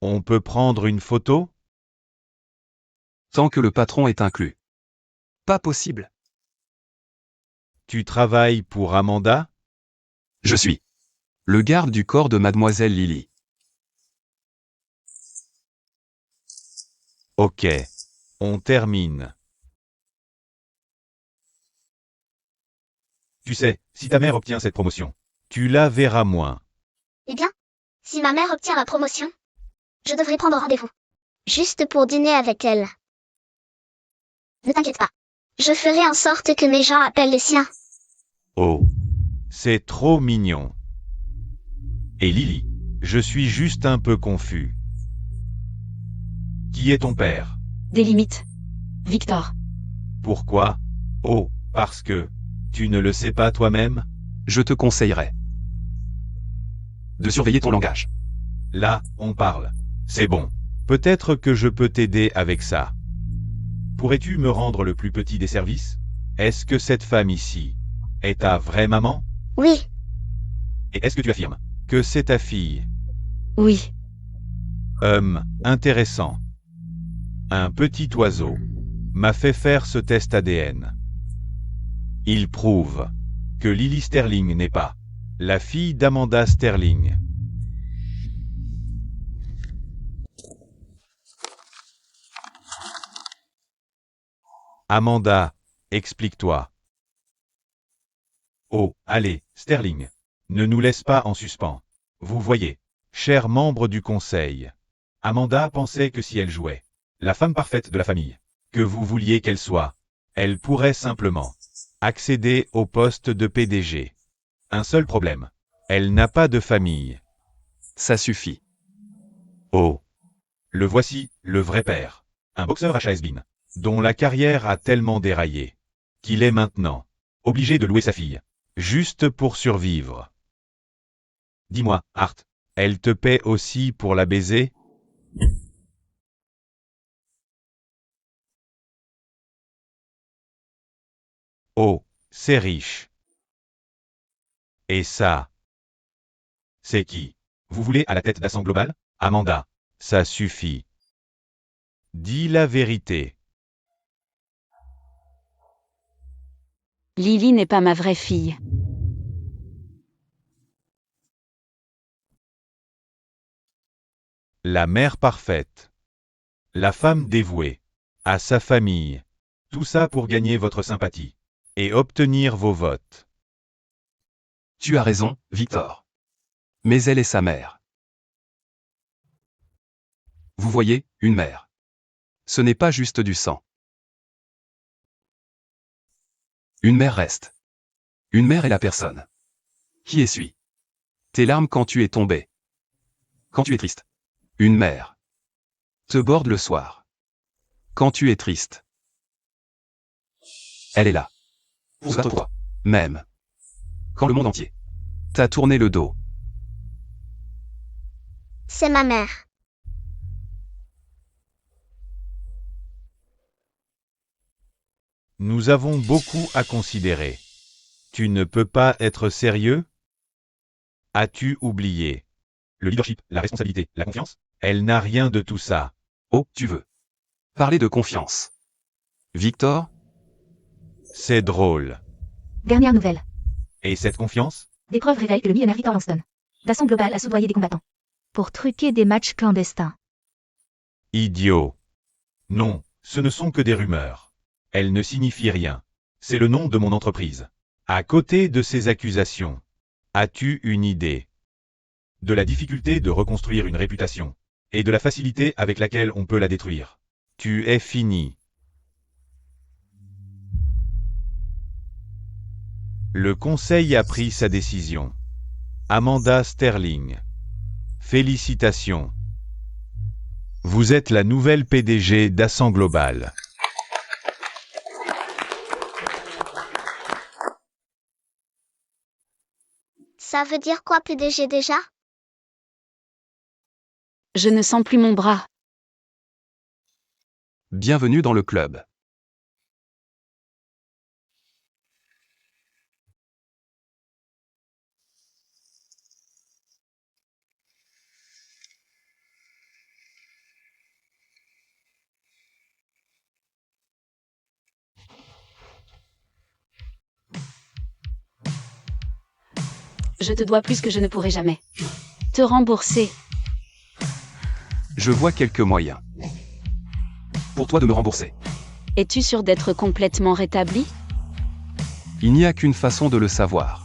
On peut prendre une photo? Tant que le patron est inclus. Pas possible. Tu travailles pour Amanda? Je suis le garde du corps de mademoiselle Lily. Ok. On termine. Tu sais, si ta mère obtient cette promotion, tu la verras moins. Eh bien, Si ma mère obtient la promotion, je devrais prendre rendez-vous. Juste pour dîner avec elle. Ne t'inquiète pas. Je ferai en sorte que mes gens appellent les siens. Oh. C'est trop mignon. Et Lily, je suis juste un peu confus. Qui est ton père? Des limites. Victor. Pourquoi? Oh, parce que... Tu ne le sais pas toi-même? Je te conseillerais de surveiller ton langage. Là, on parle. C'est bon. Peut-être que je peux t'aider avec ça. Pourrais-tu me rendre le plus petit des services? Est-ce que cette femme ici est ta vraie maman? Oui, Et est-ce que tu affirmes que c'est ta fille? Oui. Intéressant. Un petit oiseau m'a fait faire ce test ADN. Il prouve que Lily Sterling n'est pas la fille d'Amanda Sterling. Amanda, explique-toi. Oh, allez, Sterling. Ne nous laisse pas en suspens. Vous voyez, chers membres du conseil, Amanda pensait que si elle jouait la femme parfaite de la famille, que vous vouliez qu'elle soit, elle pourrait simplement accéder au poste de PDG. Un seul problème. Elle n'a pas de famille. Ça suffit. Oh. Le voici, le vrai père. Un boxeur à has-been, dont la carrière a tellement déraillé, qu'il est maintenant obligé de louer sa fille, juste pour survivre. Dis-moi, Art, elle te paie aussi pour la baiser? Oh, c'est riche. Et ça, c'est qui? Vous voulez à la tête d'Ascend Global? Amanda, ça suffit. Dis la vérité. Lily n'est pas ma vraie fille. La mère parfaite. La femme dévouée à sa famille. Tout ça pour gagner votre sympathie et obtenir vos votes. Tu as raison, Victor. Mais elle est sa mère. Vous voyez, une mère. Ce n'est pas juste du sang. Une mère reste. Une mère est la personne qui essuie tes larmes quand tu es tombé. Quand tu es triste. Une mère te borde le soir. Quand tu es triste. Elle est là. Pour toi. Même. Quand le monde entier t'a tourné le dos. c'est ma mère. Nous avons beaucoup à considérer. Tu ne peux pas être sérieux? As-tu oublié le leadership, la responsabilité, la confiance? Elle n'a rien de tout ça. Oh, tu veux parler de confiance. Victor? C'est drôle. Dernière nouvelle. Et cette confiance? Des preuves révèlent que le millionnaire Victor Langston d'Ascend Global a soudoyé des combattants pour truquer des matchs clandestins. Idiot. Non, ce ne sont que des rumeurs. Elles ne signifient rien. C'est le nom de mon entreprise. À côté de ces accusations, as-tu une idée de la difficulté de reconstruire une réputation et de la facilité avec laquelle on peut la détruire? Tu es fini. Le conseil a pris sa décision. Amanda Sterling. Félicitations. Vous êtes la nouvelle PDG d'Ascend Global. Ça veut dire quoi PDG déjà? Je ne sens plus mon bras. Bienvenue dans le club. Je te dois plus que je ne pourrai jamais te rembourser. Je vois quelques moyens pour toi de me rembourser. Es-tu sûr d'être complètement rétabli? Il n'y a qu'une façon de le savoir.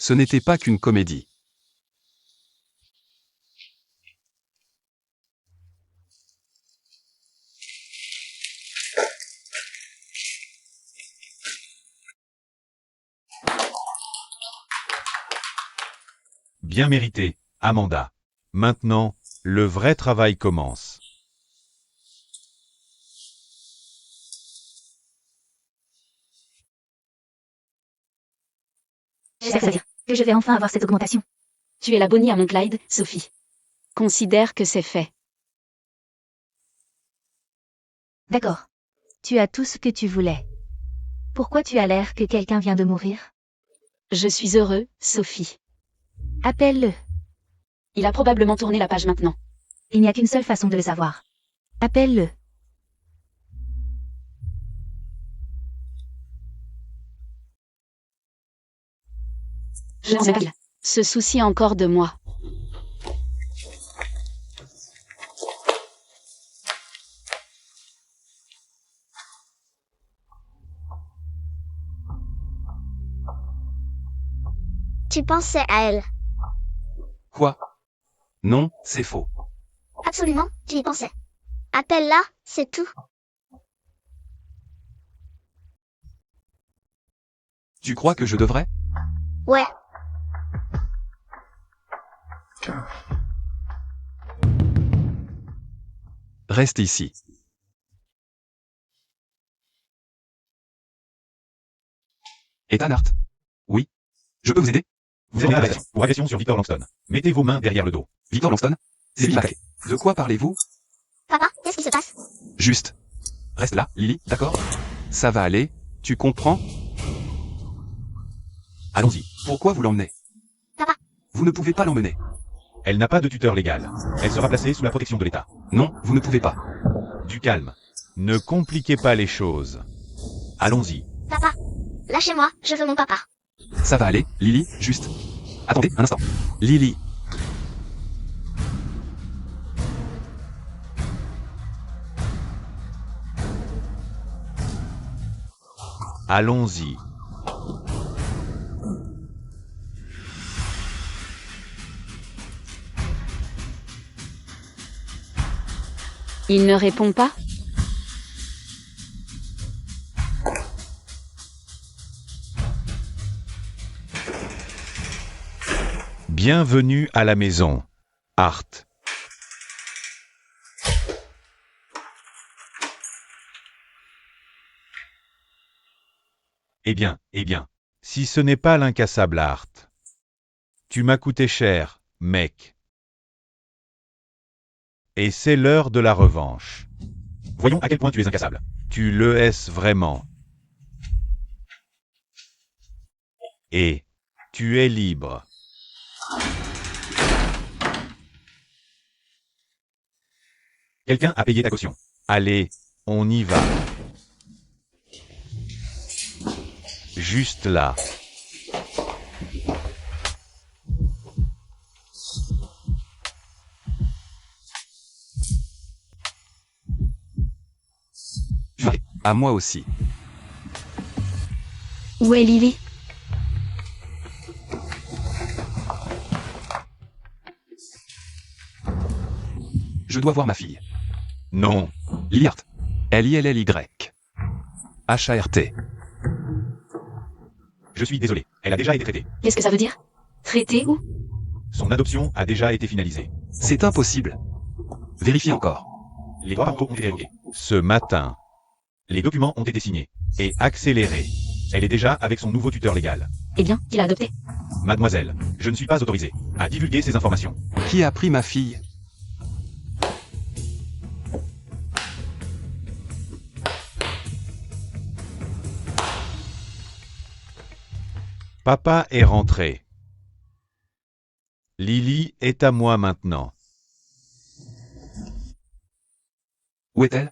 Ce n'était pas qu'une comédie. Bien mérité, Amanda. Maintenant, le vrai travail commence. J'espère que ça veut dire que je vais enfin avoir cette augmentation. Tu es la bonnie à mon Clyde, Sophie. Considère que c'est fait. D'accord. Tu as tout ce que tu voulais. Pourquoi tu as l'air que quelqu'un vient de mourir? Je suis heureux, Sophie. Appelle-le. Il a probablement tourné la page maintenant. Il n'y a qu'une seule façon de le savoir. Appelle-le. Je n'en sais pas. Se soucie encore de moi. Tu pensais à elle. Quoi? Non, c'est faux. Absolument, tu y pensais. Appelle-la, c'est tout. Tu crois que je devrais? Ouais. Reste ici. Ethan Hart? Oui. Je peux vous aider? Vous avez une agression ou agression sur Victor Langston. Mettez vos mains derrière le dos. Victor Langston? C'est Bill Mackay. De quoi parlez-vous? Papa, qu'est-ce qui se passe? Juste. Reste là, Lily, d'accord? Ça va aller, tu comprends? Allons-y. Pourquoi vous l'emmenez? Papa. Vous ne pouvez pas l'emmener. Elle n'a pas de tuteur légal. Elle sera placée sous la protection de l'État. Non, vous ne pouvez pas. Du calme. Ne compliquez pas les choses. Allons-y. Papa. Lâchez-moi, je veux mon papa. Ça va aller, Lily, juste. Attendez, un instant. Lily. Allons-y. Il ne répond pas? Bienvenue à la maison, Hart. Eh bien, si ce n'est pas l'incassable Hart. Tu m'as coûté cher, mec. Et c'est l'heure de la revanche. Voyons à quel point tu es incassable. Tu le es vraiment. Et tu es libre. Quelqu'un a payé ta caution. Allez, on y va. Juste là. À moi aussi. Où est Lily? Je dois voir ma fille. Non. Lily Hart. L-I-L-L-Y. H-A-R-T. Je suis désolé. Elle a déjà été traitée. Qu'est-ce que ça veut dire? Traité où? Son adoption a déjà été finalisée. C'est impossible. Vérifiez encore. Les droits parentaux ont été évoqués. Ce matin. Les documents ont été signés. Et accélérés. Elle est déjà avec son nouveau tuteur légal. Eh bien, qui l'a adopté? Mademoiselle, je ne suis pas autorisé à divulguer ces informations. Qui a pris ma fille? Papa est rentré. Lily est à moi maintenant. Où est-elle?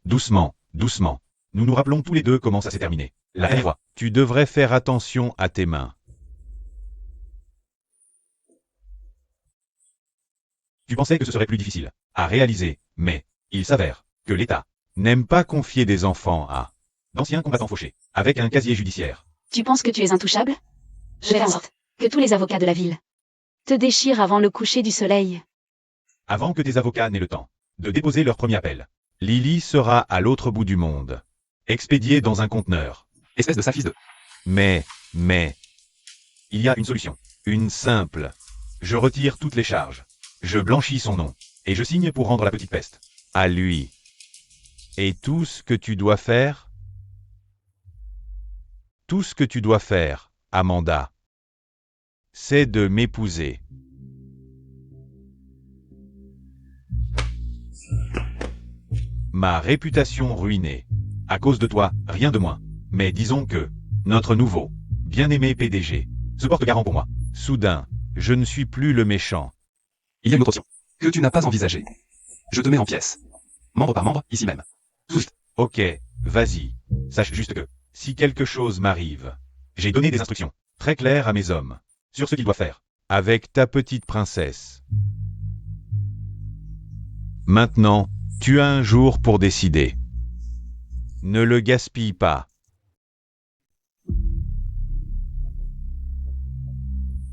Doucement, doucement. Nous nous rappelons tous les deux comment ça s'est terminé. La dernière fois. Tu devrais faire attention à tes mains. Tu pensais que ce serait plus difficile à réaliser, mais il s'avère que l'État n'aime pas confier des enfants à d'anciens combattants fauchés, avec un casier judiciaire. Tu penses que tu es intouchable? Je vais faire en sorte Que tous les avocats de la ville te déchirent avant le coucher du soleil. Avant que tes avocats n'aient le temps de déposer leur premier appel, Lily sera à l'autre bout du monde, expédiée dans un conteneur. Espèce de saphis de... Mais, il y a une solution. Une simple. Je retire toutes les charges. Je blanchis son nom. Et je signe pour rendre la petite peste à lui. Et tout ce que tu dois faire? Tout ce que tu dois faire, Amanda, c'est de m'épouser. Ma réputation ruinée. À cause de toi, rien de moins. Mais disons que notre nouveau, bien-aimé PDG, se porte garant pour moi. Soudain, je ne suis plus le méchant. Il y a une autre option, que tu n'as pas envisagée. Je te mets en pièces. Membre par membre, ici même. Juste. Ok, vas-y. Sache juste que, si quelque chose m'arrive, j'ai donné des instructions très claires à mes hommes sur ce qu'ils doivent faire avec ta petite princesse. Maintenant, tu as un jour pour décider. Ne le gaspille pas.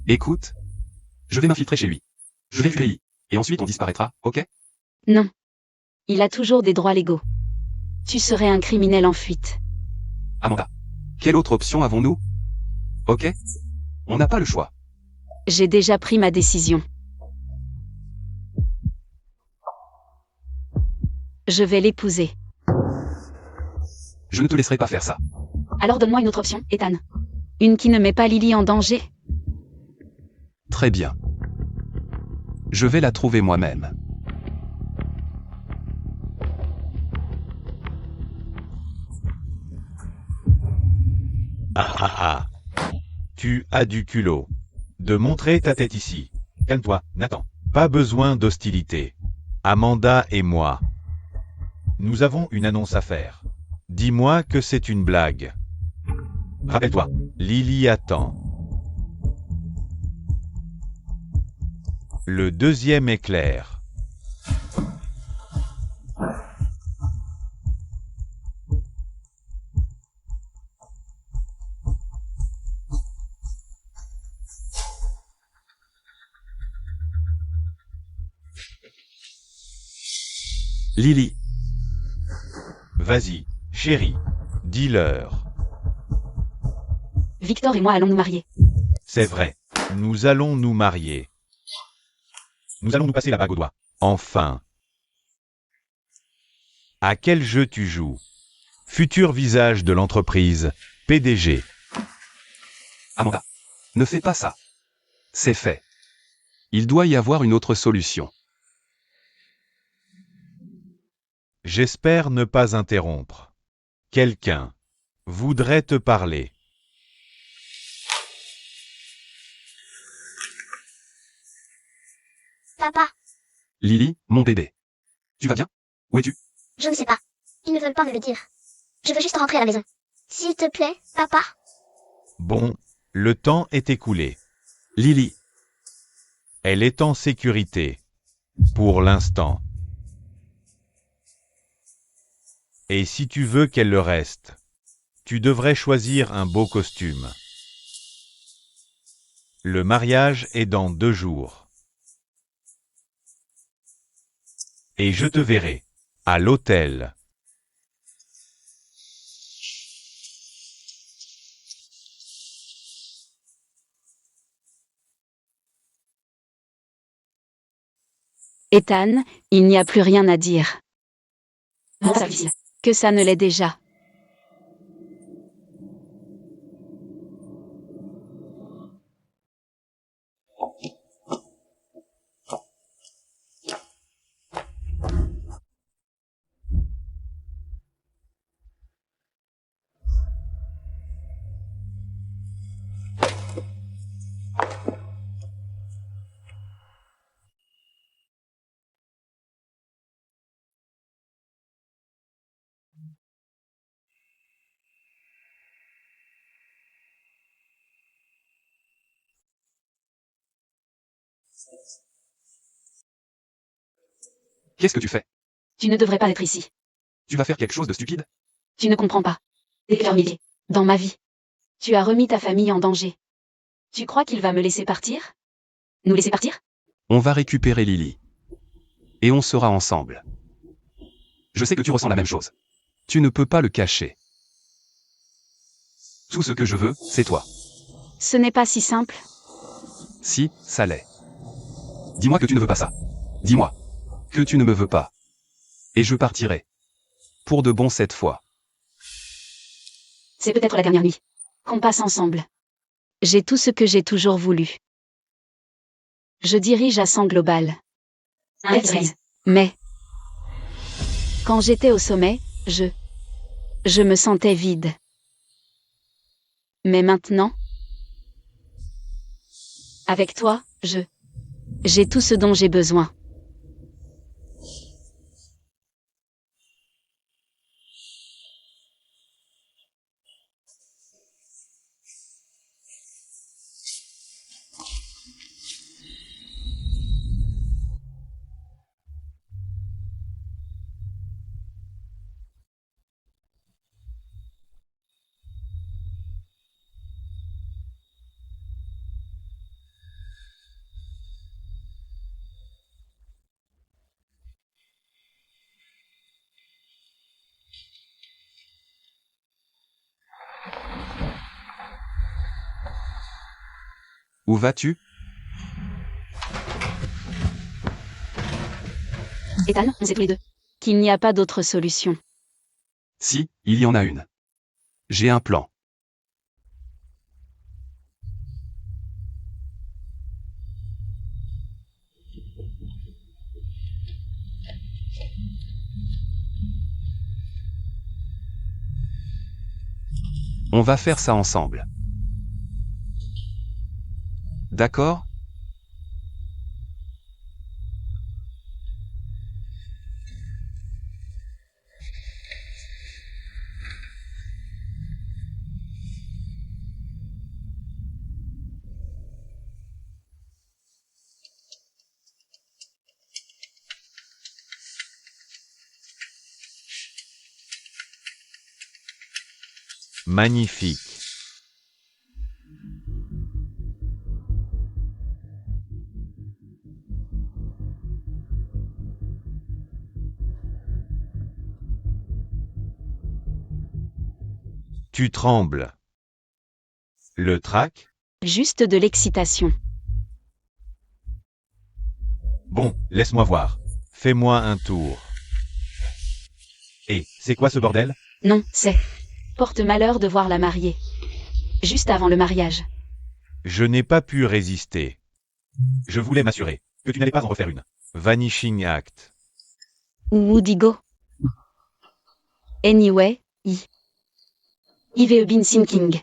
Écoute, je vais m'infiltrer chez lui. Je vais du pays. Et ensuite on disparaîtra, ok? Non. Il a toujours des droits légaux. Tu serais un criminel en fuite. Amanda, quelle autre option avons-nous? Ok? On n'a pas le choix. J'ai déjà pris ma décision. Je vais l'épouser. Je ne te laisserai pas faire ça. Alors donne-moi une autre option, Ethan. Une qui ne met pas Lily en danger. Très bien. Je vais la trouver moi-même. Tu as du culot de montrer ta tête ici. Calme-toi, Nathan. Pas besoin d'hostilité. Amanda et moi, nous avons une annonce à faire. Dis-moi que c'est une blague. Rappelle-toi, Lily attend. Le deuxième éclair. Lily, Vas-y, chérie, dis-leur. Victor et moi allons nous marier. C'est vrai. Nous allons nous marier. Nous allons nous passer la bague au doigt. Enfin. À quel jeu tu joues? Futur visage de l'entreprise, PDG. Amanda, ne fais pas ça. C'est fait. Il doit y avoir une autre solution. J'espère ne pas interrompre. Quelqu'un voudrait te parler. Papa, Lily, mon bébé. Tu vas bien? Où es-tu? je ne sais pas. Ils ne veulent pas me le dire. Je veux juste rentrer à la maison. S'il te plaît, papa. Bon, le temps est écoulé. Lily, Elle est en sécurité. Pour l'instant. Et si tu veux qu'elle le reste, tu devrais choisir un beau costume. Le mariage est dans 2 jours. Et je te verrai à l'hôtel. Ethan, il n'y a plus rien à dire. Non, ça difficile. Que ça ne l'est déjà. qu'est-ce que tu fais? Tu ne devrais pas être ici. Tu vas faire quelque chose de stupide? Tu ne comprends pas. Des cœurs milliers. Dans ma vie. Tu as remis ta famille en danger. Tu crois qu'il va me laisser partir? Nous laisser partir? On va récupérer Lily. Et on sera ensemble. Je sais que tu ressens la même chose. Tu ne peux pas le cacher. Tout ce que je veux, c'est toi. Ce n'est pas si simple. Si, ça l'est. Dis-moi que tu ne veux pas ça. Dis-moi que tu ne me veux pas. Et je partirai. Pour de bon cette fois. C'est peut-être la dernière nuit qu'on passe ensemble. J'ai tout ce que j'ai toujours voulu. Je dirige à 100 Global. Mais, quand j'étais au sommet, je me sentais vide. Mais maintenant, avec toi, j'ai tout ce dont j'ai besoin. Où vas-tu? Ethan, on sait tous les deux qu'il n'y a pas d'autre solution. Si, il y en a une. J'ai un plan. On va faire ça ensemble. D'accord? Magnifique. Tu trembles. Le trac? Juste de l'excitation. Bon, laisse-moi voir. Fais-moi un tour. Et, c'est quoi ce bordel? Non, c'est porte-malheur de voir la mariée. Juste avant le mariage. Je n'ai pas pu résister. Je voulais m'assurer que tu n'allais pas en refaire une. Vanishing Act. Woodigo. Anyway, I've been thinking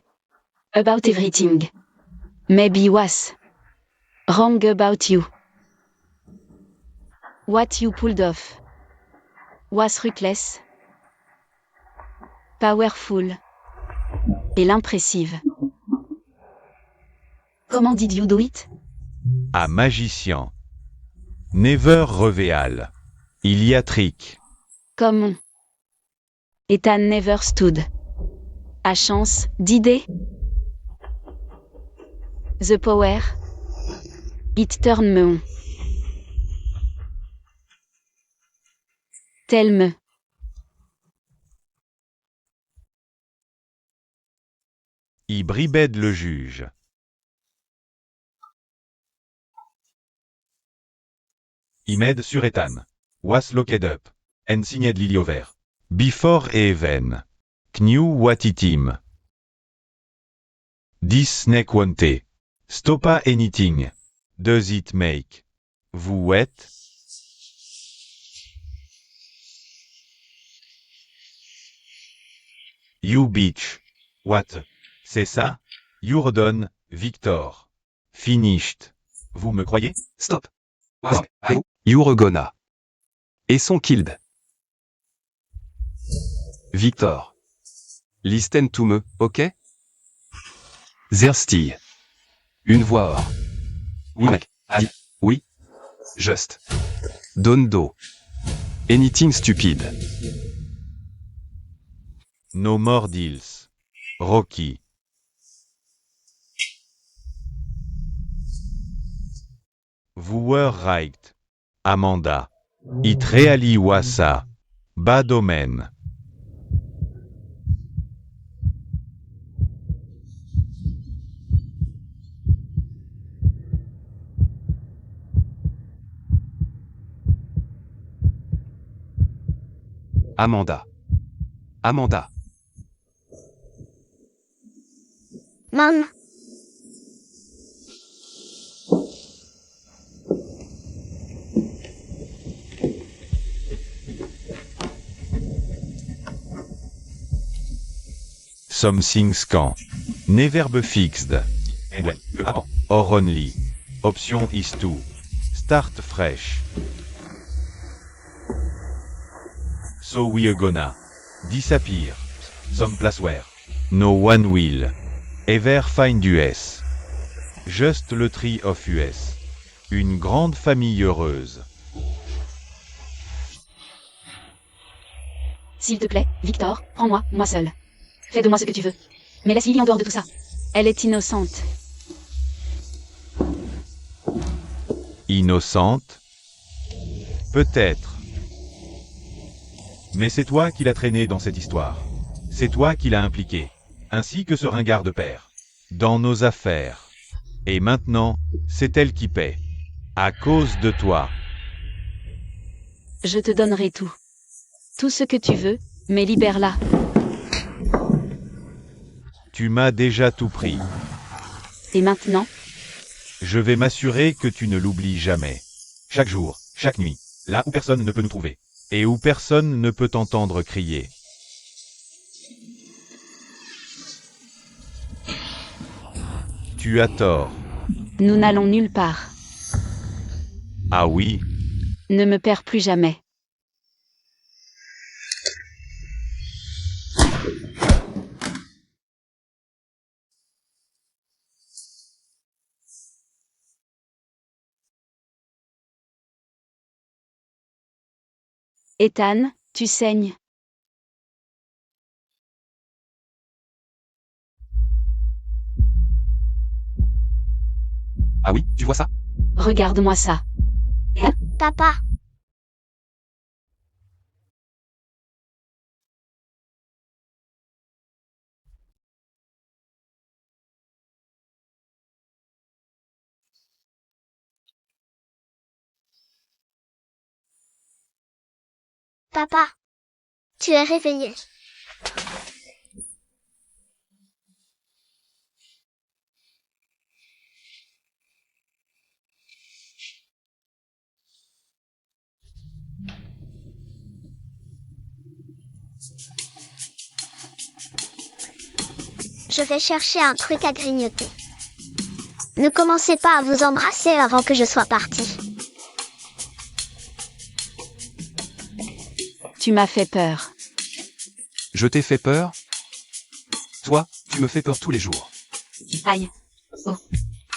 about everything. Maybe was wrong about you. What you pulled off was reckless, powerful et l'impressive. Comment did you do it? À magicien. Never reveal. Il y a trick. Comme Ethan never stood a chance d'idée. The power, it turn me on. Tell me. Y bribed le juge. I m'aide sur Ethan. Was locked up. And signed Lily over. Before even. Knew what it him. This snake wante. Stoppa anything. Does it make? Vous wet? You bitch. What? C'est ça? You're done, Victor. Finished. Vous me croyez? Stop. You're gonna. Et sont killed. Victor. Listen to me, ok? Thirsty. Une voix hors. Oui, mec. Ah, oui. Just. Don't do. Anything stupid. No more deals. Rocky. Vous were right. Amanda. It really was a bad omen. Amanda. Amanda. Mom, Something's can. Ne verbe fixed. When. Or only. Option is to. Start fresh. So we're gonna. Disappear. Some place where. No one will. Ever find US. Just le tree of US. Une grande famille heureuse. S'il te plaît, Victor, prends-moi, moi seul. Fais de moi ce que tu veux. Mais laisse Lily en dehors de tout ça. Elle est innocente. Innocente? Peut-être. Mais c'est toi qui l'as traînée dans cette histoire. C'est toi qui l'as impliquée, ainsi que ce ringard de père, dans nos affaires. Et maintenant, c'est elle qui paie. À cause de toi. Je te donnerai tout. Tout ce que tu veux, mais libère-la. Tu m'as déjà tout pris. Et maintenant, Je vais m'assurer que tu ne l'oublies jamais. Chaque jour, chaque nuit, là où personne ne peut nous trouver. Et où personne ne peut t'entendre crier. Tu as tort. nous n'allons nulle part. Ah oui? Ne me perds plus jamais. Ethan, tu saignes. Ah oui, tu vois ça? Regarde-moi ça. papa, papa, tu es réveillé. Je vais chercher un truc à grignoter. Ne commencez pas à vous embrasser avant que je sois partie. Tu m'as fait peur. Je t'ai fait peur? Toi, tu me fais peur tous les jours. Aïe. Oh.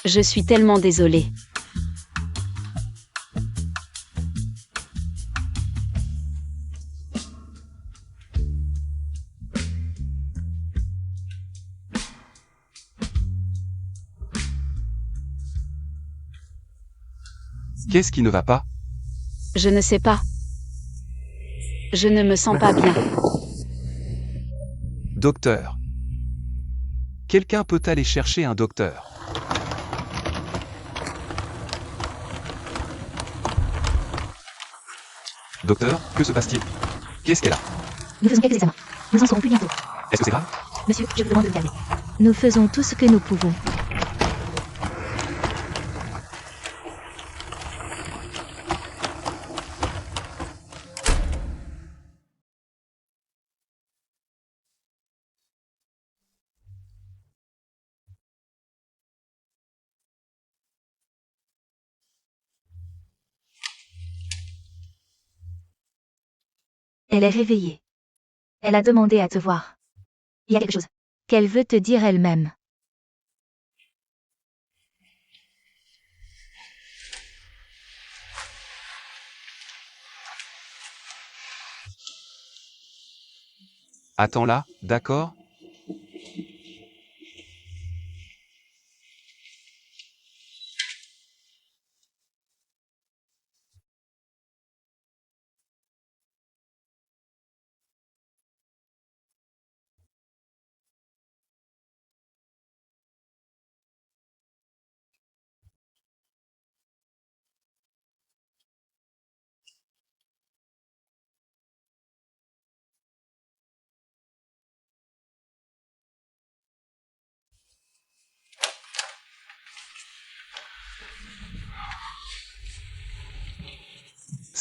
Je suis tellement désolée. Qu'est-ce qui ne va pas? Je ne sais pas. Je ne me sens pas bien. Docteur. Quelqu'un peut aller chercher un docteur? Docteur, que se passe-t-il? Qu'est-ce qu'elle a? Nous faisons quelques examens. Nous en saurons plus bientôt. Est-ce que c'est grave? Monsieur, je vous demande de me calmer. Nous faisons tout ce que nous pouvons. Elle est réveillée. Elle a demandé à te voir. Il y a quelque chose qu'elle veut te dire elle-même. Attends là, d'accord?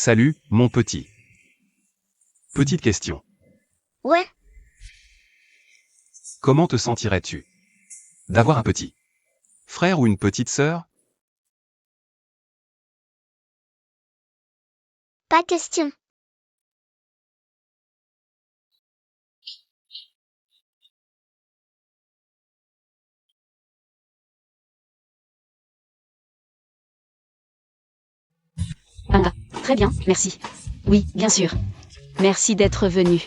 Salut, mon petit. Petite question. Ouais, Comment te sentirais-tu d'avoir un petit frère ou une petite sœur? pas question. Ah, très bien, merci. Oui, bien sûr. Merci d'être venu.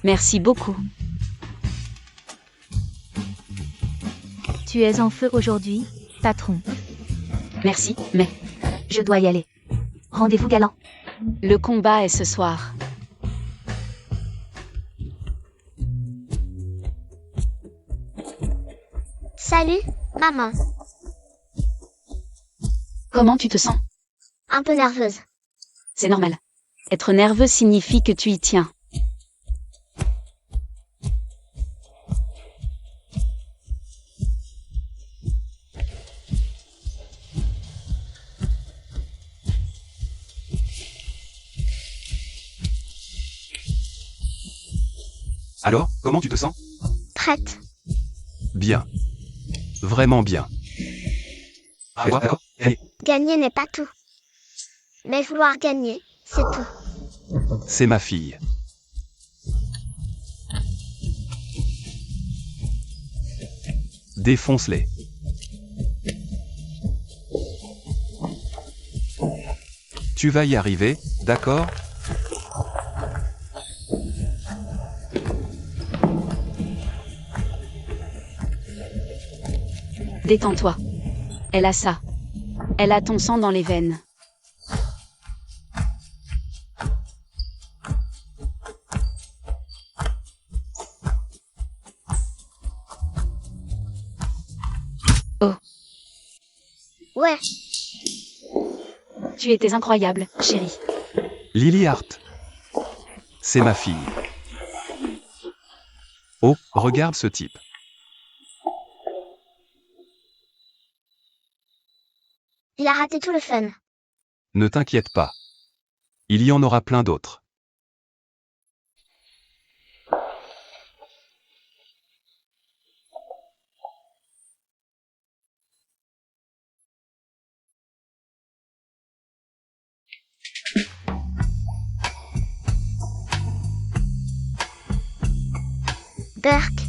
Merci beaucoup. Tu es en feu aujourd'hui, patron. Merci, mais Je dois y aller. Rendez-vous galant. le combat est ce soir. Salut, maman. Comment tu te sens? Un peu nerveuse. C'est normal. Être nerveux signifie que tu y tiens. Alors, comment tu te sens? Prête. Bien. Vraiment bien. Alors, allez, Gagner n'est pas tout. Mais vouloir gagner, c'est tout. c'est ma fille. Défonce-les. Tu vas y arriver, d'accord? Détends-toi. Elle a ça. Elle a ton sang dans les veines. Ouais, Tu étais incroyable, chérie. Lily Hart. C'est ma fille. Oh, regarde ce type. il a raté tout le fun. Ne t'inquiète pas. Il y en aura plein d'autres. Burke,